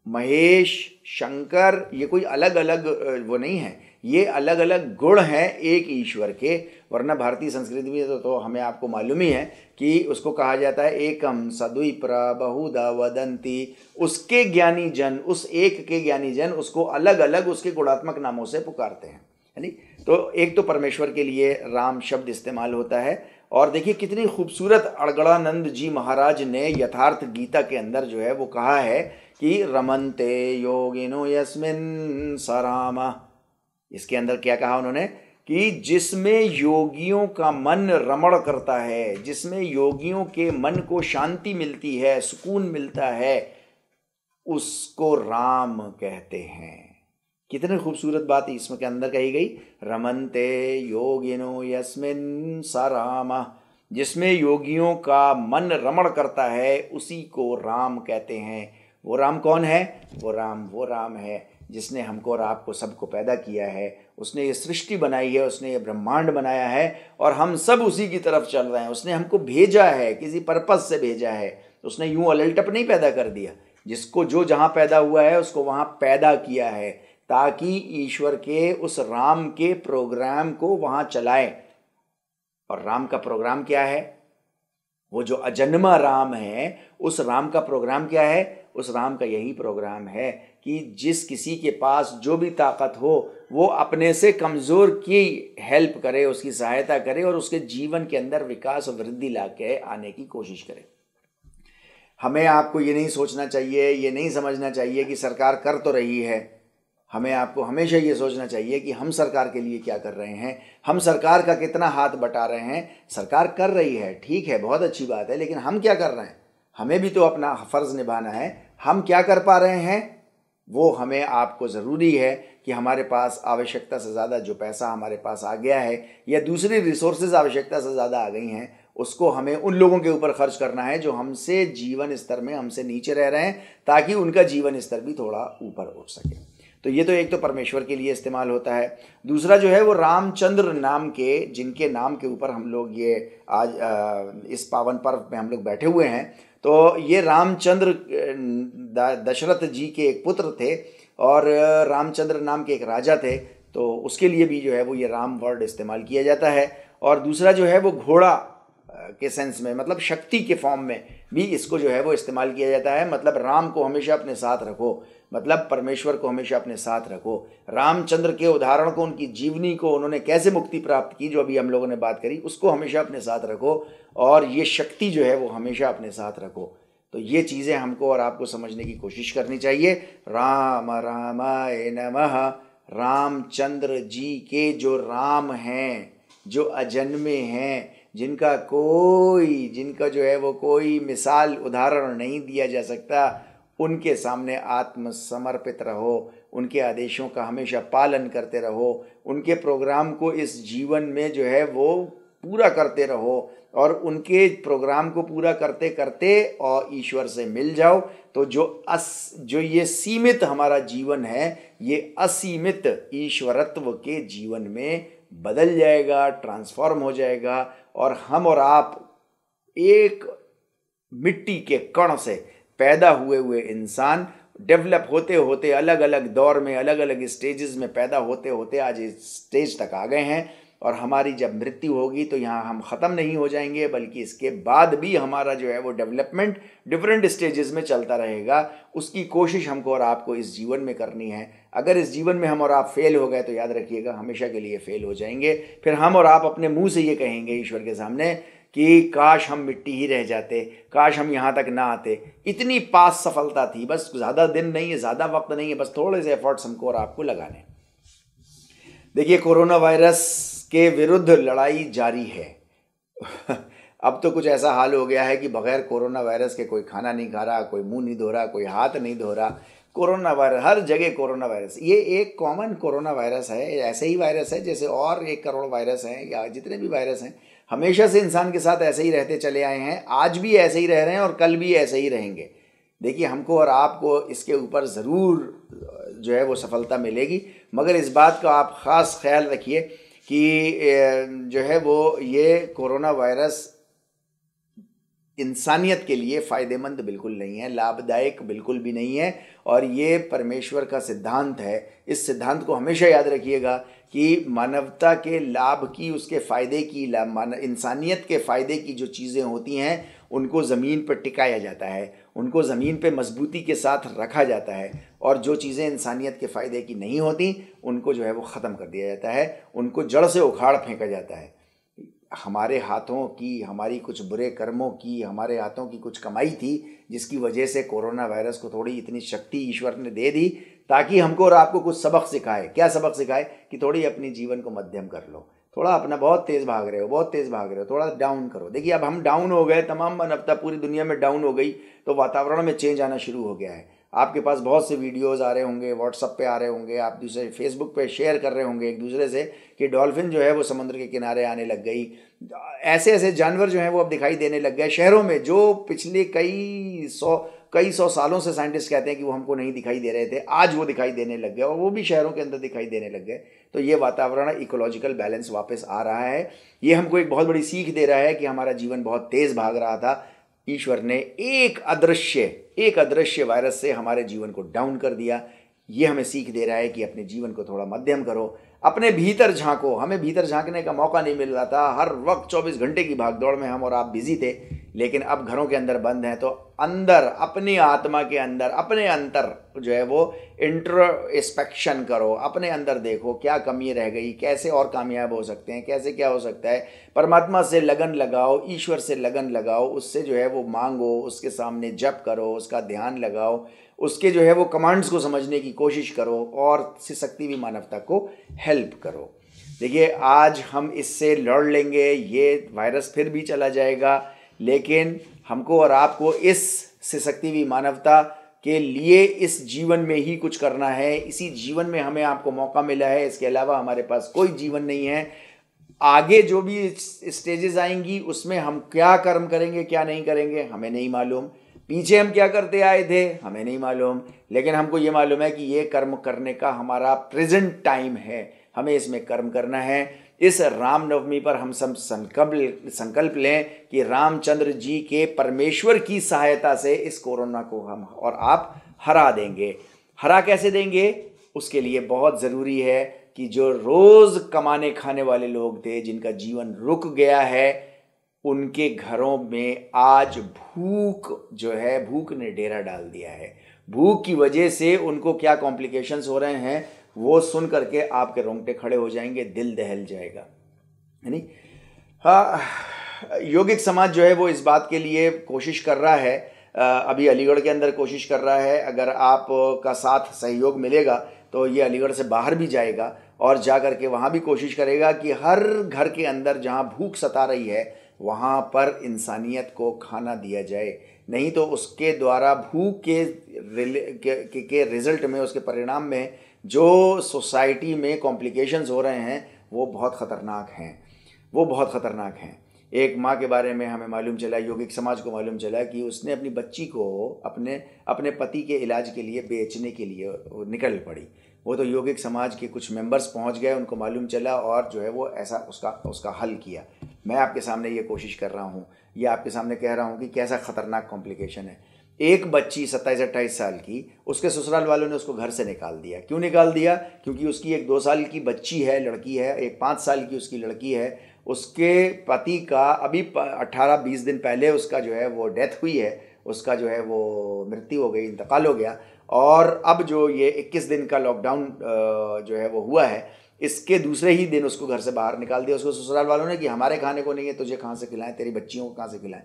A: महेश, शंकर, ये कोई अलग अलग वो नहीं है, ये अलग अलग गुण हैं एक ईश्वर के। वरना भारतीय संस्कृति में तो हमें आपको मालूम ही है कि उसको कहा जाता है एकम सद्विप्रा बहुधा वदंती। उसके ज्ञानी जन, उस एक के ज्ञानी जन उसको अलग अलग उसके गुणात्मक नामों से पुकारते हैं, है नी। तो एक तो परमेश्वर के लिए राम शब्द इस्तेमाल होता है। और देखिए कितनी खूबसूरत अड़गड़ानंद जी महाराज ने यथार्थ गीता के अंदर जो है वो कहा है कि रमन्ते योगिनो यस्मिन् स राम। इसके अंदर क्या कहा उन्होंने कि जिसमें योगियों का मन रमण करता है, जिसमें योगियों के मन को शांति मिलती है, सुकून मिलता है, उसको राम कहते हैं। कितनी खूबसूरत बात इसमें के अंदर कही गई, रमन्ते योगिनो यस्मिन् स राम। जिसमें योगियों का मन रमण करता है उसी को राम कहते हैं। वो राम कौन है? वो राम है जिसने हमको और आपको सबको पैदा किया है। उसने ये सृष्टि बनाई है, उसने ये ब्रह्मांड बनाया है और हम सब उसी की तरफ चल रहे हैं। उसने हमको भेजा है, किसी पर्पस से भेजा है। उसने यूं अलटप नहीं पैदा कर दिया, जिसको जो जहाँ पैदा हुआ है उसको वहाँ पैदा किया है, ताकि ईश्वर के उस राम के प्रोग्राम को वहाँ चलाए। और राम का प्रोग्राम क्या है? वो जो अजन्मा राम है, उस राम का प्रोग्राम क्या है? उस राम का यही प्रोग्राम है कि जिस किसी के पास जो भी ताकत हो वो अपने से कमज़ोर की हेल्प करे, उसकी सहायता करे और उसके जीवन के अंदर विकास और वृद्धि ला के आने की कोशिश करे। हमें आपको ये नहीं सोचना चाहिए, ये नहीं समझना चाहिए कि सरकार कर तो रही है। हमें आपको हमेशा ये सोचना चाहिए कि हम सरकार के लिए क्या कर रहे हैं, हम सरकार का कितना हाथ बटा रहे हैं। सरकार कर रही है, ठीक है, बहुत अच्छी बात है, लेकिन हम क्या कर रहे हैं? हमें भी तो अपना फ़र्ज़ निभाना है। हम क्या कर पा रहे हैं वो हमें आपको ज़रूरी है कि हमारे पास आवश्यकता से ज़्यादा जो पैसा हमारे पास आ गया है या दूसरी रिसोर्सेज आवश्यकता से ज़्यादा आ गई हैं, उसको हमें उन लोगों के ऊपर खर्च करना है जो हमसे जीवन स्तर में हमसे नीचे रह रहे हैं, ताकि उनका जीवन स्तर भी थोड़ा ऊपर उठ सके। तो ये तो एक तो परमेश्वर के लिए इस्तेमाल होता है। दूसरा जो है वो रामचंद्र नाम के, जिनके नाम के ऊपर हम लोग ये आज इस पावन पर्व में हम लोग बैठे हुए हैं। तो ये रामचंद्र दशरथ जी के एक पुत्र थे और रामचंद्र नाम के एक राजा थे, तो उसके लिए भी जो है वो ये राम वर्ड इस्तेमाल किया जाता है। और दूसरा जो है वो घोड़ा के सेंस में, मतलब शक्ति के फॉर्म में भी इसको जो है वो इस्तेमाल किया जाता है। मतलब राम को हमेशा अपने साथ रखो, मतलब परमेश्वर को हमेशा अपने साथ रखो। रामचंद्र के उदाहरण को, उनकी जीवनी को, उन्होंने कैसे मुक्ति प्राप्त की, जो अभी हम लोगों ने बात करी, उसको हमेशा अपने साथ रखो और ये शक्ति जो है वो हमेशा अपने साथ रखो। तो ये चीज़ें हमको और आपको समझने की कोशिश करनी चाहिए। राम रामाय नमः। रामचंद्र जी के जो राम हैं, जो अजन्मे हैं, जिनका जो है वो कोई मिसाल उदाहरण नहीं दिया जा सकता, उनके सामने आत्मसमर्पित रहो, उनके आदेशों का हमेशा पालन करते रहो, उनके प्रोग्राम को इस जीवन में जो है वो पूरा करते रहो और उनके प्रोग्राम को पूरा करते करते और ईश्वर से मिल जाओ। तो जो ये सीमित हमारा जीवन है, ये असीमित ईश्वरत्व के जीवन में बदल जाएगा, ट्रांसफॉर्म हो जाएगा और हम और आप एक मिट्टी के कण से पैदा हुए इंसान डेवलप होते होते अलग अलग दौर में, अलग अलग स्टेजेस में पैदा होते होते आज इस स्टेज तक आ गए हैं। और हमारी जब मृत्यु होगी तो यहाँ हम ख़त्म नहीं हो जाएंगे, बल्कि इसके बाद भी हमारा जो है वो डेवलपमेंट डिफरेंट स्टेजेस में चलता रहेगा। उसकी कोशिश हमको और आपको इस जीवन में करनी है। अगर इस जीवन में हम और आप फेल हो गए तो याद रखिएगा हमेशा के लिए फेल हो जाएंगे। फिर हम और आप अपने मुंह से ये कहेंगे ईश्वर के सामने कि काश हम मिट्टी ही रह जाते, काश हम यहाँ तक ना आते, इतनी पास सफलता थी, बस ज़्यादा दिन नहीं है, ज़्यादा वक्त नहीं है, बस थोड़े से एफर्ट्स हमको और आपको लगाने। देखिए, कोरोना वायरस के विरुद्ध लड़ाई जारी है। अब तो कुछ ऐसा हाल हो गया है कि बगैर कोरोना वायरस के कोई खाना नहीं खा रहा, कोई मुंह नहीं धो रहा, कोई हाथ नहीं धो रहा। कोरोना वायरस, हर जगह कोरोना वायरस। ये एक कॉमन कोरोना वायरस है, ऐसे ही वायरस है जैसे और 1 करोड़ वायरस हैं या जितने भी वायरस हैं, हमेशा से इंसान के साथ ऐसे ही रहते चले आए हैं, आज भी ऐसे ही रह रहे हैं और कल भी ऐसे ही रहेंगे। देखिए, हमको और आपको इसके ऊपर ज़रूर जो है वो सफलता मिलेगी, मगर इस बात का आप ख़ास ख्याल रखिए कि जो है वो ये कोरोना वायरस इंसानियत के लिए फ़ायदेमंद बिल्कुल नहीं है, लाभदायक बिल्कुल भी नहीं है। और ये परमेश्वर का सिद्धांत है। इस सिद्धांत को हमेशा याद रखिएगा कि मानवता के लाभ की, उसके फ़ायदे की, इंसानियत के फ़ायदे की जो चीज़ें होती हैं उनको ज़मीन पर टिकाया जाता है, उनको ज़मीन पे मजबूती के साथ रखा जाता है। और जो चीज़ें इंसानियत के फ़ायदे की नहीं होती उनको जो है वो ख़त्म कर दिया जाता है, उनको जड़ से उखाड़ फेंका जाता है। हमारे हाथों की, हमारी कुछ बुरे कर्मों की, हमारे हाथों की कुछ कमाई थी जिसकी वजह से कोरोना वायरस को थोड़ी इतनी शक्ति ईश्वर ने दे दी ताकि हमको और आपको कुछ सबक सिखाए। क्या सबक सिखाए? कि थोड़ी अपनी जीवन को मध्यम कर लो, थोड़ा अपना, बहुत तेज़ भाग रहे हो, बहुत तेज़ भाग रहे हो, थोड़ा डाउन करो। देखिए, अब हम डाउन हो गए, तमाम मानवता पूरी दुनिया में डाउन हो गई, तो वातावरण में चेंज आना शुरू हो गया है। आपके पास बहुत से वीडियोस आ रहे होंगे, व्हाट्सअप पे आ रहे होंगे, आप दूसरे फेसबुक पे शेयर कर रहे होंगे एक दूसरे से कि डॉल्फिन जो है वो समुद्र के किनारे आने लग गई। ऐसे ऐसे जानवर जो हैं वो अब दिखाई देने लग गए शहरों में, जो पिछले कई सौ सालों से साइंटिस्ट कहते हैं कि वो हमको नहीं दिखाई दे रहे थे, आज वो दिखाई देने लग गए और वो भी शहरों के अंदर दिखाई देने लग गए। तो ये वातावरण, इकोलॉजिकल बैलेंस वापस आ रहा है। ये हमको एक बहुत बड़ी सीख दे रहा है कि हमारा जीवन बहुत तेज़ भाग रहा था, ईश्वर ने एक अदृश्य वायरस से हमारे जीवन को डाउन कर दिया। ये हमें सीख दे रहा है कि अपने जीवन को थोड़ा मध्यम करो, अपने भीतर झांको। हमें भीतर झांकने का मौका नहीं मिल रहा था, हर वक्त 24 घंटे की भागदौड़ में हम और आप बिजी थे, लेकिन अब घरों के अंदर बंद हैं। तो अंदर, अपनी आत्मा के अंदर, अपने अंतर जो है वो इंट्रोस्पेक्शन करो, अपने अंदर देखो क्या कमी रह गई, कैसे और कामयाब हो सकते हैं, कैसे क्या हो सकता है। परमात्मा से लगन लगाओ, ईश्वर से लगन लगाओ, उससे जो है वो मांगो, उसके सामने जप करो, उसका ध्यान लगाओ, उसके जो है वो कमांड्स को समझने की कोशिश करो और शक्ति भी मानवता को हेल्प करो। देखिए, आज हम इससे लड़ लेंगे, ये वायरस फिर भी चला जाएगा, लेकिन हमको और आपको इस शक्ति भी मानवता के लिए इस जीवन में ही कुछ करना है। इसी जीवन में हमें आपको मौका मिला है, इसके अलावा हमारे पास कोई जीवन नहीं है। आगे जो भी स्टेजेस आएंगी उसमें हम क्या कर्म करेंगे, क्या नहीं करेंगे, हमें नहीं मालूम। पीछे हम क्या करते आए थे, हमें नहीं मालूम। लेकिन हमको ये मालूम है कि ये कर्म करने का हमारा प्रेजेंट टाइम है, हमें इसमें कर्म करना है। इस रामनवमी पर हम सब संकल्प लें कि रामचंद्र जी के परमेश्वर की सहायता से इस कोरोना को हम और आप हरा देंगे। हरा कैसे देंगे? उसके लिए बहुत ज़रूरी है कि जो रोज़ कमाने खाने वाले लोग थे, जिनका जीवन रुक गया है, उनके घरों में आज भूख ने डेरा डाल दिया है। भूख की वजह से उनको क्या कॉम्प्लिकेशंस हो रहे हैं वो सुन करके आपके रोंगटे खड़े हो जाएंगे, दिल दहल जाएगा, है नहीं। हाँ, योगिक समाज जो है वो इस बात के लिए कोशिश कर रहा है, अभी अलीगढ़ के अंदर कोशिश कर रहा है। अगर आपका साथ सहयोग मिलेगा तो ये अलीगढ़ से बाहर भी जाएगा और जा कर के वहाँ भी कोशिश करेगा कि हर घर के अंदर जहाँ भूख सता रही है वहाँ पर इंसानियत को खाना दिया जाए। नहीं तो उसके द्वारा भूख के रिजल्ट में, उसके परिणाम में जो सोसाइटी में कॉम्प्लिकेशंस हो रहे हैं वो बहुत ख़तरनाक हैं। एक माँ के बारे में हमें मालूम चला, योगिक समाज को मालूम चला कि उसने अपनी बच्ची को अपने पति के इलाज के लिए बेचने के लिए निकल पड़ी। वो तो योगिक समाज के कुछ मेंबर्स पहुंच गए, उनको मालूम चला और जो है वो ऐसा उसका हल किया। मैं आपके सामने ये कोशिश कर रहा हूँ, ये आपके सामने कह रहा हूँ कि कैसा ख़तरनाक कॉम्प्लिकेशन है। एक बच्ची 27-28 साल की, उसके ससुराल वालों ने उसको घर से निकाल दिया। क्यों निकाल दिया? क्योंकि उसकी एक 2 साल की बच्ची है, लड़की है, एक 5 साल की उसकी लड़की है। उसके पति का अभी 18-20 दिन पहले उसका जो है वो डेथ हुई है, उसका जो है वो मृत्यु हो गई, इंतकाल हो गया। और अब जो ये 21 दिन का लॉकडाउन जो है वो हुआ है, इसके दूसरे ही दिन उसको घर से बाहर निकाल दिया उसको ससुराल वालों ने कि हमारे खाने को नहीं है, तुझे कहाँ से खिलाएं, तेरी बच्चियों को कहाँ से खिलाएं।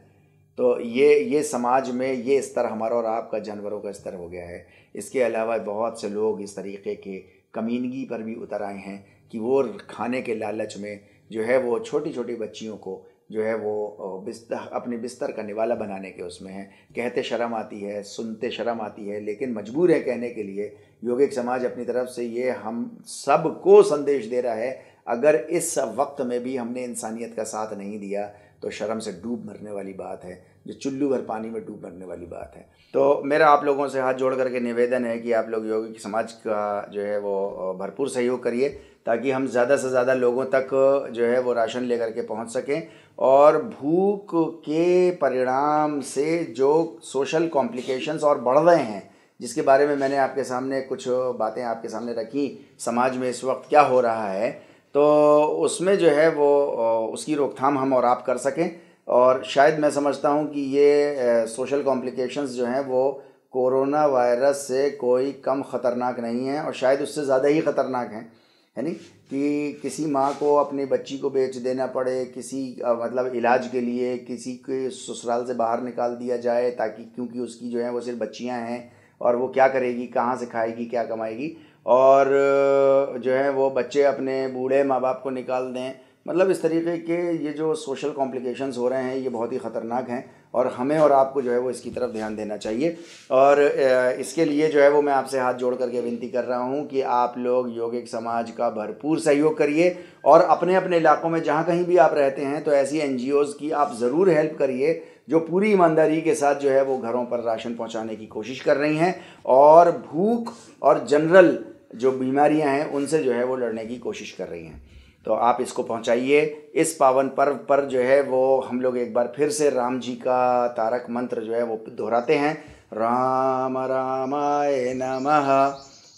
A: तो ये समाज में ये स्तर हमारा और आपका जानवरों का स्तर हो गया है। इसके अलावा बहुत से लोग इस तरीके के कमीनगी पर भी उतर आए हैं कि वो खाने के लालच में जो है वो छोटी छोटी बच्चियों को जो है वो अपने बिस्तर का निवाला बनाने के उसमें है। कहते शर्म आती है, सुनते शर्म आती है, लेकिन मजबूर है कहने के लिए। योगिक समाज अपनी तरफ से ये हम सबको संदेश दे रहा है, अगर इस वक्त में भी हमने इंसानियत का साथ नहीं दिया तो शर्म से डूब मरने वाली बात है, जो चुल्लू भर पानी में डूब मरने वाली बात है। तो मेरा आप लोगों से हाथ जोड़ करके निवेदन है कि आप लोग योगिक समाज का जो है वो भरपूर सहयोग करिए, ताकि हम ज़्यादा से ज़्यादा लोगों तक जो है वो राशन लेकर के पहुंच सकें। और भूख के परिणाम से जो सोशल कॉम्प्लिकेशंस और बढ़ रहे हैं, जिसके बारे में मैंने आपके सामने कुछ बातें आपके सामने रखी, समाज में इस वक्त क्या हो रहा है, तो उसमें जो है वो उसकी रोकथाम हम और आप कर सकें। और शायद मैं समझता हूँ कि ये सोशल कॉम्प्लिकेशंस जो हैं वो कोरोना वायरस से कोई कम ख़तरनाक नहीं है, और शायद उससे ज़्यादा ही ख़तरनाक हैं, है नहीं। कि किसी माँ को अपनी बच्ची को बेच देना पड़े, किसी मतलब इलाज के लिए किसी के ससुराल से बाहर निकाल दिया जाए, ताकि क्योंकि उसकी जो है वो सिर्फ बच्चियाँ हैं और वो क्या करेगी, कहाँ से खाएगी, क्या कमाएगी, और जो है वो बच्चे अपने बूढ़े माँ बाप को निकाल दें। मतलब इस तरीके के ये जो सोशल कॉम्प्लिकेशंस हो रहे हैं ये बहुत ही ख़तरनाक हैं, और हमें और आपको जो है वो इसकी तरफ ध्यान देना चाहिए। और इसके लिए जो है वो मैं आपसे हाथ जोड़ करके विनती कर रहा हूँ कि आप लोग योगिक समाज का भरपूर सहयोग करिए, और अपने अपने इलाकों में जहाँ कहीं भी आप रहते हैं तो ऐसी NGOs की आप ज़रूर हेल्प करिए जो पूरी ईमानदारी के साथ जो है वो घरों पर राशन पहुँचाने की कोशिश कर रही हैं, और भूख और जनरल जो बीमारियां हैं उनसे जो है वो लड़ने की कोशिश कर रही हैं। तो आप इसको पहुंचाइए। इस पावन पर्व पर जो है वो हम लोग एक बार फिर से राम जी का तारक मंत्र जो है वो दोहराते हैं, राम रामाय नमः,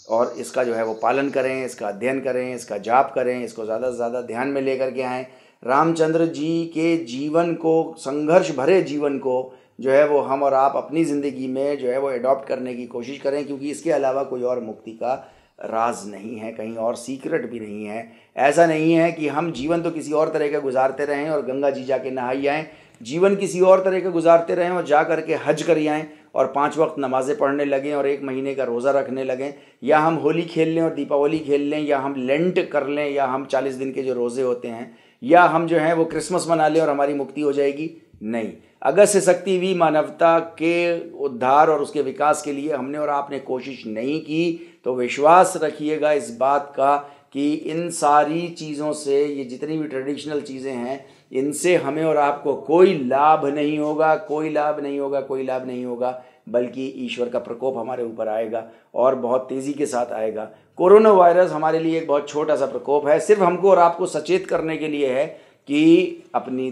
A: और इसका जो है वो पालन करें, इसका अध्ययन करें, इसका जाप करें, इसको ज़्यादा से ज़्यादा ध्यान में लेकर के आएँ। रामचंद्र जी के जीवन को, संघर्ष भरे जीवन को जो है वो हम और आप अपनी ज़िंदगी में जो है वो एडॉप्ट करने की कोशिश करें, क्योंकि इसके अलावा कोई और मुक्ति का राज नहीं है, कहीं और सीक्रेट भी नहीं है। ऐसा नहीं है कि हम जीवन तो किसी और तरह का गुजारते रहें और गंगा जी जाके नहाई आएँ, जीवन किसी और तरह का गुजारते रहें और जा करके हज कर आएँ और 5 वक्त नमाज़ें पढ़ने लगें और 1 महीने का रोज़ा रखने लगें, या हम होली खेल लें और दीपावली खेल लें, या हम लेंट कर लें, या हम 40 दिन के जो रोज़े होते हैं, या हम जो हैं वो क्रिसमस मना लें और हमारी मुक्ति हो जाएगी। नहीं, अगस्त शक्ति भी मानवता के उद्धार और उसके विकास के लिए हमने और आपने कोशिश नहीं की, तो विश्वास रखिएगा इस बात का कि इन सारी चीज़ों से, ये जितनी भी ट्रेडिशनल चीज़ें हैं, इनसे हमें और आपको कोई लाभ नहीं होगा, कोई लाभ नहीं होगा, कोई लाभ नहीं होगा, बल्कि ईश्वर का प्रकोप हमारे ऊपर आएगा और बहुत तेज़ी के साथ आएगा। कोरोना वायरस हमारे लिए एक बहुत छोटा सा प्रकोप है, सिर्फ हमको और आपको सचेत करने के लिए है कि अपनी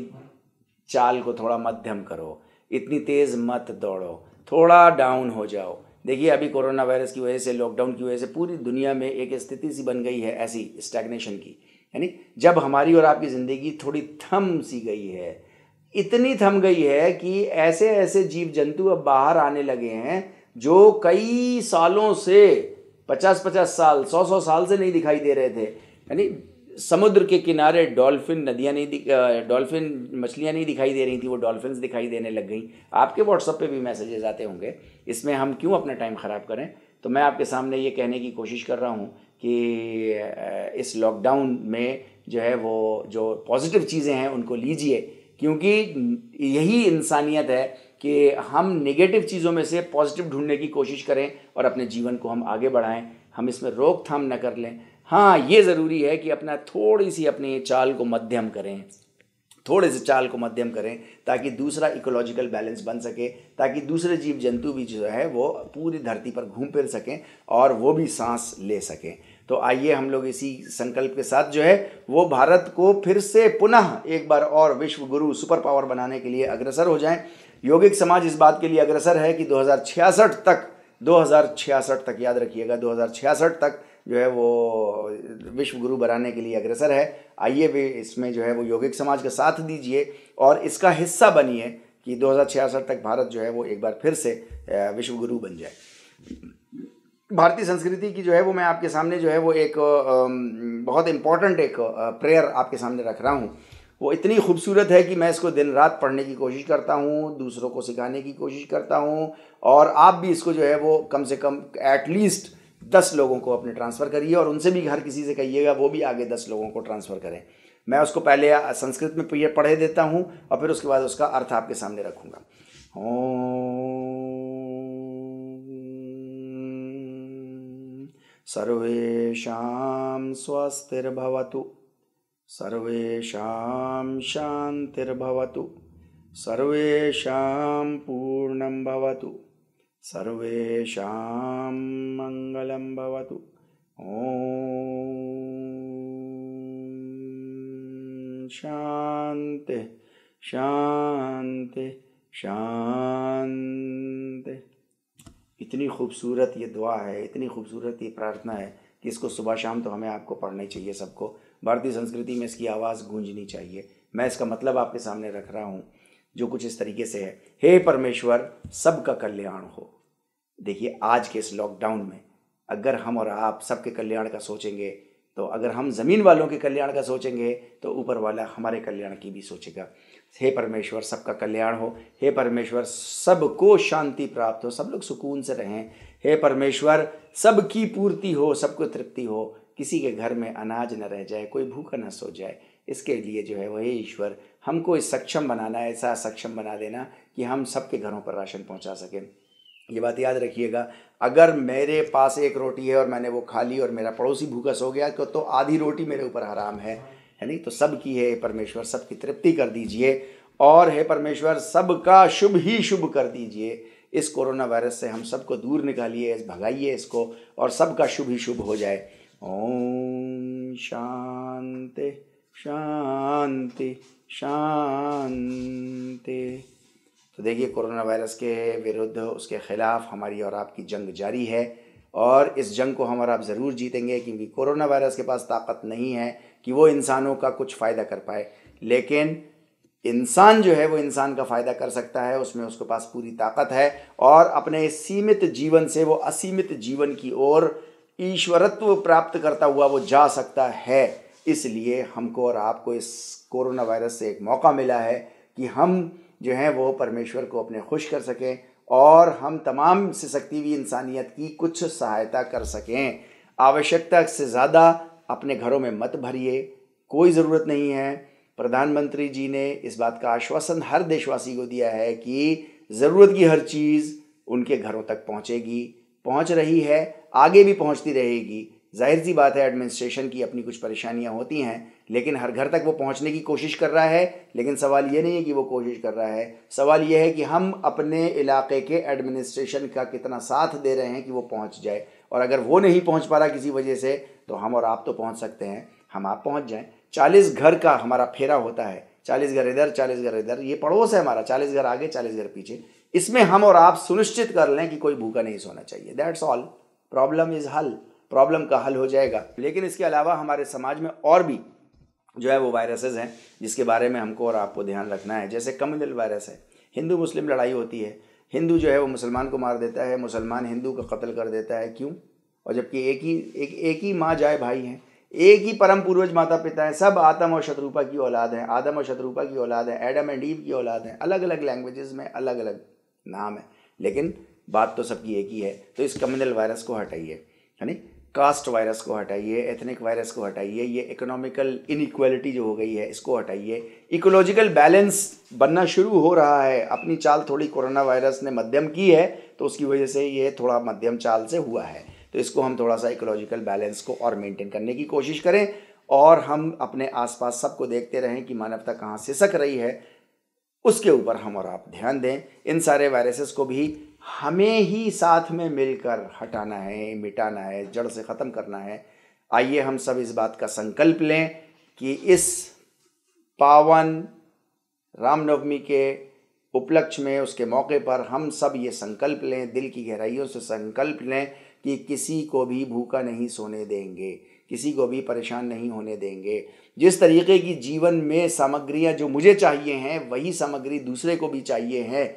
A: चाल को थोड़ा मध्यम करो, इतनी तेज़ मत दौड़ो, थोड़ा डाउन हो जाओ। देखिए अभी कोरोना वायरस की वजह से, लॉकडाउन की वजह से पूरी दुनिया में एक स्थिति सी बन गई है ऐसी स्टैग्नेशन की, यानी जब हमारी और आपकी ज़िंदगी थोड़ी थम सी गई है, इतनी थम गई है कि ऐसे ऐसे जीव जंतु अब बाहर आने लगे हैं जो कई सालों से 50-50 साल 100-100 साल से नहीं दिखाई दे रहे थे। यानी समुद्र के किनारे डॉल्फिन नदियाँ नहीं डॉल्फिन मछलियाँ नहीं दिखाई दे रही थी, वो डॉल्फिन्स दिखाई देने लग गई। आपके व्हाट्सएप पे भी मैसेजेस आते होंगे, इसमें हम क्यों अपना टाइम ख़राब करें। तो मैं आपके सामने ये कहने की कोशिश कर रहा हूँ कि इस लॉकडाउन में जो है वो जो पॉजिटिव चीज़ें हैं उनको लीजिए, क्योंकि यही इंसानियत है कि हम नेगेटिव चीज़ों में से पॉजिटिव ढूंढने की कोशिश करें और अपने जीवन को हम आगे बढ़ाएं, हम इसमें रोकथाम न कर लें। हाँ, ये ज़रूरी है कि अपना थोड़ी सी अपनी चाल को मध्यम करें, थोड़े से चाल को मध्यम करें, ताकि दूसरा इकोलॉजिकल बैलेंस बन सके, ताकि दूसरे जीव जंतु भी जो है वो पूरी धरती पर घूम फिर सकें और वो भी सांस ले सकें। तो आइए हम लोग इसी संकल्प के साथ जो है वो भारत को फिर से पुनः एक बार और विश्व गुरु सुपर पावर बनाने के लिए अग्रसर हो जाएं। योगिक समाज इस बात के लिए अग्रसर है कि 2066 तक याद रखिएगा, 2066 तक जो है वो विश्व गुरु बनाने के लिए अग्रसर है। आइए वे इसमें जो है वो योगिक समाज का साथ दीजिए और इसका हिस्सा बनिए कि 2066 तक भारत जो है वो एक बार फिर से विश्व गुरु बन जाए। भारतीय संस्कृति की जो है वो मैं आपके सामने जो है वो एक बहुत इम्पॉर्टेंट एक प्रेयर आपके सामने रख रहा हूँ। वो इतनी खूबसूरत है कि मैं इसको दिन रात पढ़ने की कोशिश करता हूँ, दूसरों को सिखाने की कोशिश करता हूँ, और आप भी इसको जो है वो कम से कम एटलीस्ट 10 लोगों को अपने ट्रांसफ़र करिए और उनसे भी हर किसी से कहिएगा वो भी आगे 10 लोगों को ट्रांसफ़र करें। मैं उसको पहले संस्कृत में पढ़े देता हूँ और फिर उसके बाद उसका अर्थ आपके सामने रखूँगा। सर्वेषां स्वस्तिर्भवतु, सर्वेषां शान्तिर्भवतु, सर्वेषां पूर्णं भवतु, सर्वेषां मंगलं भवतु। ओम शांति शांति शांति। इतनी खूबसूरत ये दुआ है, इतनी खूबसूरत ये प्रार्थना है कि इसको सुबह शाम तो हमें आपको पढ़ना ही चाहिए। सबको भारतीय संस्कृति में इसकी आवाज़ गूंजनी चाहिए। मैं इसका मतलब आपके सामने रख रहा हूँ जो कुछ इस तरीके से है। हे परमेश्वर, सबका कल्याण हो। देखिए, आज के इस लॉकडाउन में अगर हम और आप सबके कल्याण का सोचेंगे, तो अगर हम ज़मीन वालों के कल्याण का सोचेंगे तो ऊपर वाला हमारे कल्याण की भी सोचेगा। हे परमेश्वर, सबका कल्याण हो। हे परमेश्वर, सबको शांति प्राप्त हो, सब लोग सुकून से रहें। हे परमेश्वर, सबकी पूर्ति हो, सबको तृप्ति हो, किसी के घर में अनाज न रह जाए, कोई भूखा न सो जाए। इसके लिए जो है वह ईश्वर हमको इस सक्षम बनाना, ऐसा सक्षम बना देना कि हम सबके घरों पर राशन पहुंचा सकें। ये बात याद रखिएगा, अगर मेरे पास एक रोटी है और मैंने वो खा ली और मेरा पड़ोसी भूखा सो गया तो आधी रोटी मेरे ऊपर हराम है नहीं। तो सबकी है परमेश्वर, सबकी तृप्ति कर दीजिए और हे परमेश्वर, सबका शुभ ही शुभ कर दीजिए। इस कोरोना वायरस से हम सबको दूर निकालिए, भगाइए इसको और सबका शुभ ही शुभ हो जाए। ओम शांति शांति शांति। तो देखिए, कोरोना वायरस के विरुद्ध, उसके खिलाफ हमारी और आपकी जंग जारी है और इस जंग को हम और आप ज़रूर जीतेंगे, क्योंकि कोरोना वायरस के पास ताकत नहीं है कि वो इंसानों का कुछ फ़ायदा कर पाए, लेकिन इंसान जो है वो इंसान का फ़ायदा कर सकता है। उसमें उसके पास पूरी ताकत है और अपने सीमित जीवन से वो असीमित जीवन की ओर ईश्वरत्व प्राप्त करता हुआ वो जा सकता है। इसलिए हमको और आपको इस कोरोना वायरस से एक मौका मिला है कि हम जो है वो परमेश्वर को अपने खुश कर सकें और हम तमाम से सकती हुई इंसानियत की कुछ सहायता कर सकें। आवश्यकता से ज़्यादा अपने घरों में मत भरिए, कोई ज़रूरत नहीं है। प्रधानमंत्री जी ने इस बात का आश्वासन हर देशवासी को दिया है कि ज़रूरत की हर चीज़ उनके घरों तक पहुंचेगी, पहुंच रही है, आगे भी पहुंचती रहेगी। जाहिर सी बात है, एडमिनिस्ट्रेशन की अपनी कुछ परेशानियां होती हैं, लेकिन हर घर तक वो पहुंचने की कोशिश कर रहा है। लेकिन सवाल ये नहीं है कि वो कोशिश कर रहा है, सवाल ये है कि हम अपने इलाके के एडमिनिस्ट्रेशन का कितना साथ दे रहे हैं कि वो पहुंच जाए। और अगर वो नहीं पहुंच पा रहा किसी वजह से, तो हम और आप तो पहुंच सकते हैं, हम आप पहुंच जाएं। 40 घर का हमारा फेरा होता है, 40 घर इधर 40 घर इधर, ये पड़ोस है हमारा, 40 घर आगे 40 घर पीछे। इसमें हम और आप सुनिश्चित कर लें कि कोई भूखा नहीं सोना चाहिए। That's all. प्रॉब्लम इज़ हल, प्रॉब्लम का हल हो जाएगा। लेकिन इसके अलावा हमारे समाज में और भी जो है वो वायरसेस हैं जिसके बारे में हमको और आपको ध्यान रखना है। जैसे कम्युनल वायरस है, हिंदू मुस्लिम लड़ाई होती है, हिंदू जो है वो मुसलमान को मार देता है, मुसलमान हिंदू का कत्ल कर देता है, क्यों? और जबकि एक ही माँ जाए भाई हैं, एक ही परम पूर्वज माता पिता हैं, सब आदम और शत्रुपा की औलाद हैं, आदम और शत्रुपा की औलाद हैं, एडम एंड ईव की औलाद हैं, अलग अलग लैंग्वेजेस में अलग अलग नाम है, लेकिन बात तो सबकी एक ही है। तो इस कम्युनल वायरस को हटाइए, यानी कास्ट वायरस को हटाइए, एथनिक वायरस को हटाइए, ये इकोनॉमिकल इनइक्वालिटी जो हो गई है इसको हटाइए, इकोलॉजिकल बैलेंस बनना शुरू हो रहा है। अपनी चाल थोड़ी कोरोना वायरस ने मध्यम की है, तो उसकी वजह से ये थोड़ा मध्यम चाल से हुआ है, तो इसको हम थोड़ा सा इकोलॉजिकल बैलेंस को और मेंटेन करने की कोशिश करें, और हम अपने आसपास सबको देखते रहें कि मानवता कहाँ सिसक रही है, उसके ऊपर हम और आप ध्यान दें। इन सारे वायरसेस को भी हमें ही साथ में मिलकर हटाना है, मिटाना है, जड़ से ख़त्म करना है। आइए हम सब इस बात का संकल्प लें कि इस पावन रामनवमी के उपलक्ष्य में, उसके मौके पर हम सब ये संकल्प लें, दिल की गहराइयों से संकल्प लें कि किसी को भी भूखा नहीं सोने देंगे, किसी को भी परेशान नहीं होने देंगे। जिस तरीके की जीवन में सामग्रियां जो मुझे चाहिए हैं, वही सामग्री दूसरे को भी चाहिए हैं।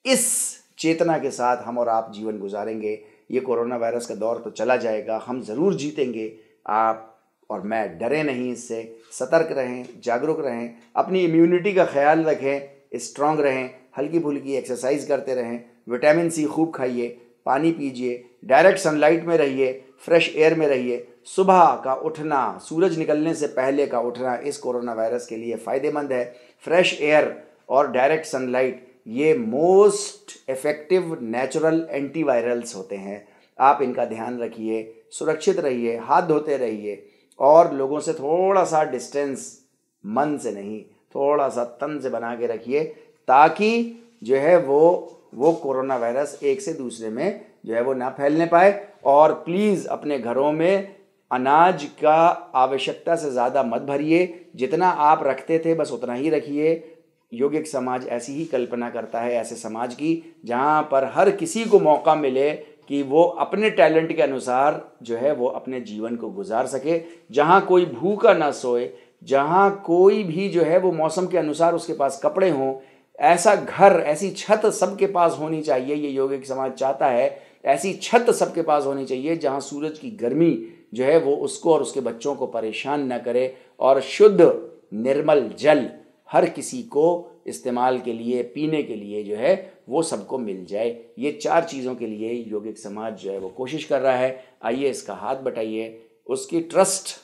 A: इस चेतना के साथ हम और आप जीवन गुजारेंगे। ये कोरोना वायरस का दौर तो चला जाएगा, हम ज़रूर जीतेंगे। आप और मैं डरे नहीं इससे, सतर्क रहें, जागरूक रहें, अपनी इम्यूनिटी का ख्याल रखें, स्ट्रांग रहें, हल्की फुल्की एक्सरसाइज करते रहें, विटामिन सी खूब खाइए, पानी पीजिए, डायरेक्ट सनलाइट में रहिए, फ्रेश एयर में रहिए। सुबह का उठना, सूरज निकलने से पहले का उठना इस कोरोना वायरस के लिए फ़ायदेमंद है। फ्रेश एयर और डायरेक्ट सनलाइट ये मोस्ट इफ़ेक्टिव नेचुरल एंटीवायरल्स होते हैं। आप इनका ध्यान रखिए, सुरक्षित रहिए, हाथ धोते रहिए, और लोगों से थोड़ा सा डिस्टेंस, मन से नहीं, थोड़ा सा तन से बना के रखिए, ताकि जो है वो कोरोना वायरस एक से दूसरे में जो है वो ना फैलने पाए। और प्लीज़ अपने घरों में अनाज का आवश्यकता से ज़्यादा मत भरिए, जितना आप रखते थे बस उतना ही रखिए। यौगिक समाज ऐसी ही कल्पना करता है, ऐसे समाज की जहाँ पर हर किसी को मौका मिले कि वो अपने टैलेंट के अनुसार जो है वो अपने जीवन को गुजार सके, जहाँ कोई भूखा ना सोए, जहाँ कोई भी जो है वो मौसम के अनुसार उसके पास कपड़े हों। ऐसा घर, ऐसी छत सबके पास होनी चाहिए, ये यौगिक समाज चाहता है। ऐसी छत सबके पास होनी चाहिए जहाँ सूरज की गर्मी जो है वो उसको और उसके बच्चों को परेशान न करे, और शुद्ध निर्मल जल हर किसी को इस्तेमाल के लिए, पीने के लिए जो है वो सबको मिल जाए। ये 4 चीज़ों के लिए यौगिक समाज जो है वो कोशिश कर रहा है। आइए इसका हाथ बटाइए। उसकी ट्रस्ट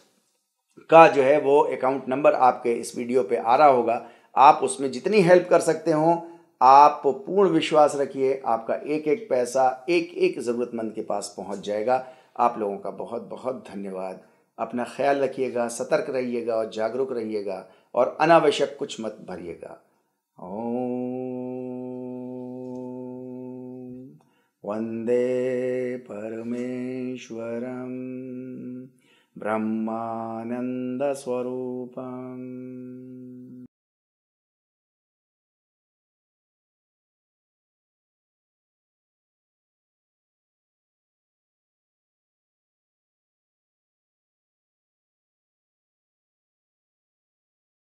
A: का जो है वो अकाउंट नंबर आपके इस वीडियो पे आ रहा होगा। आप उसमें जितनी हेल्प कर सकते हो, आप पूर्ण विश्वास रखिए, आपका एक एक पैसा एक एक ज़रूरतमंद के पास पहुंच जाएगा। आप लोगों का बहुत बहुत धन्यवाद। अपना ख्याल रखिएगा, सतर्क रहिएगा और जागरूक रहिएगा, और अनावश्यक कुछ मत भरिएगा। ओम वंदे परमेश्वरम ब्रह्मानंद स्वरूपम।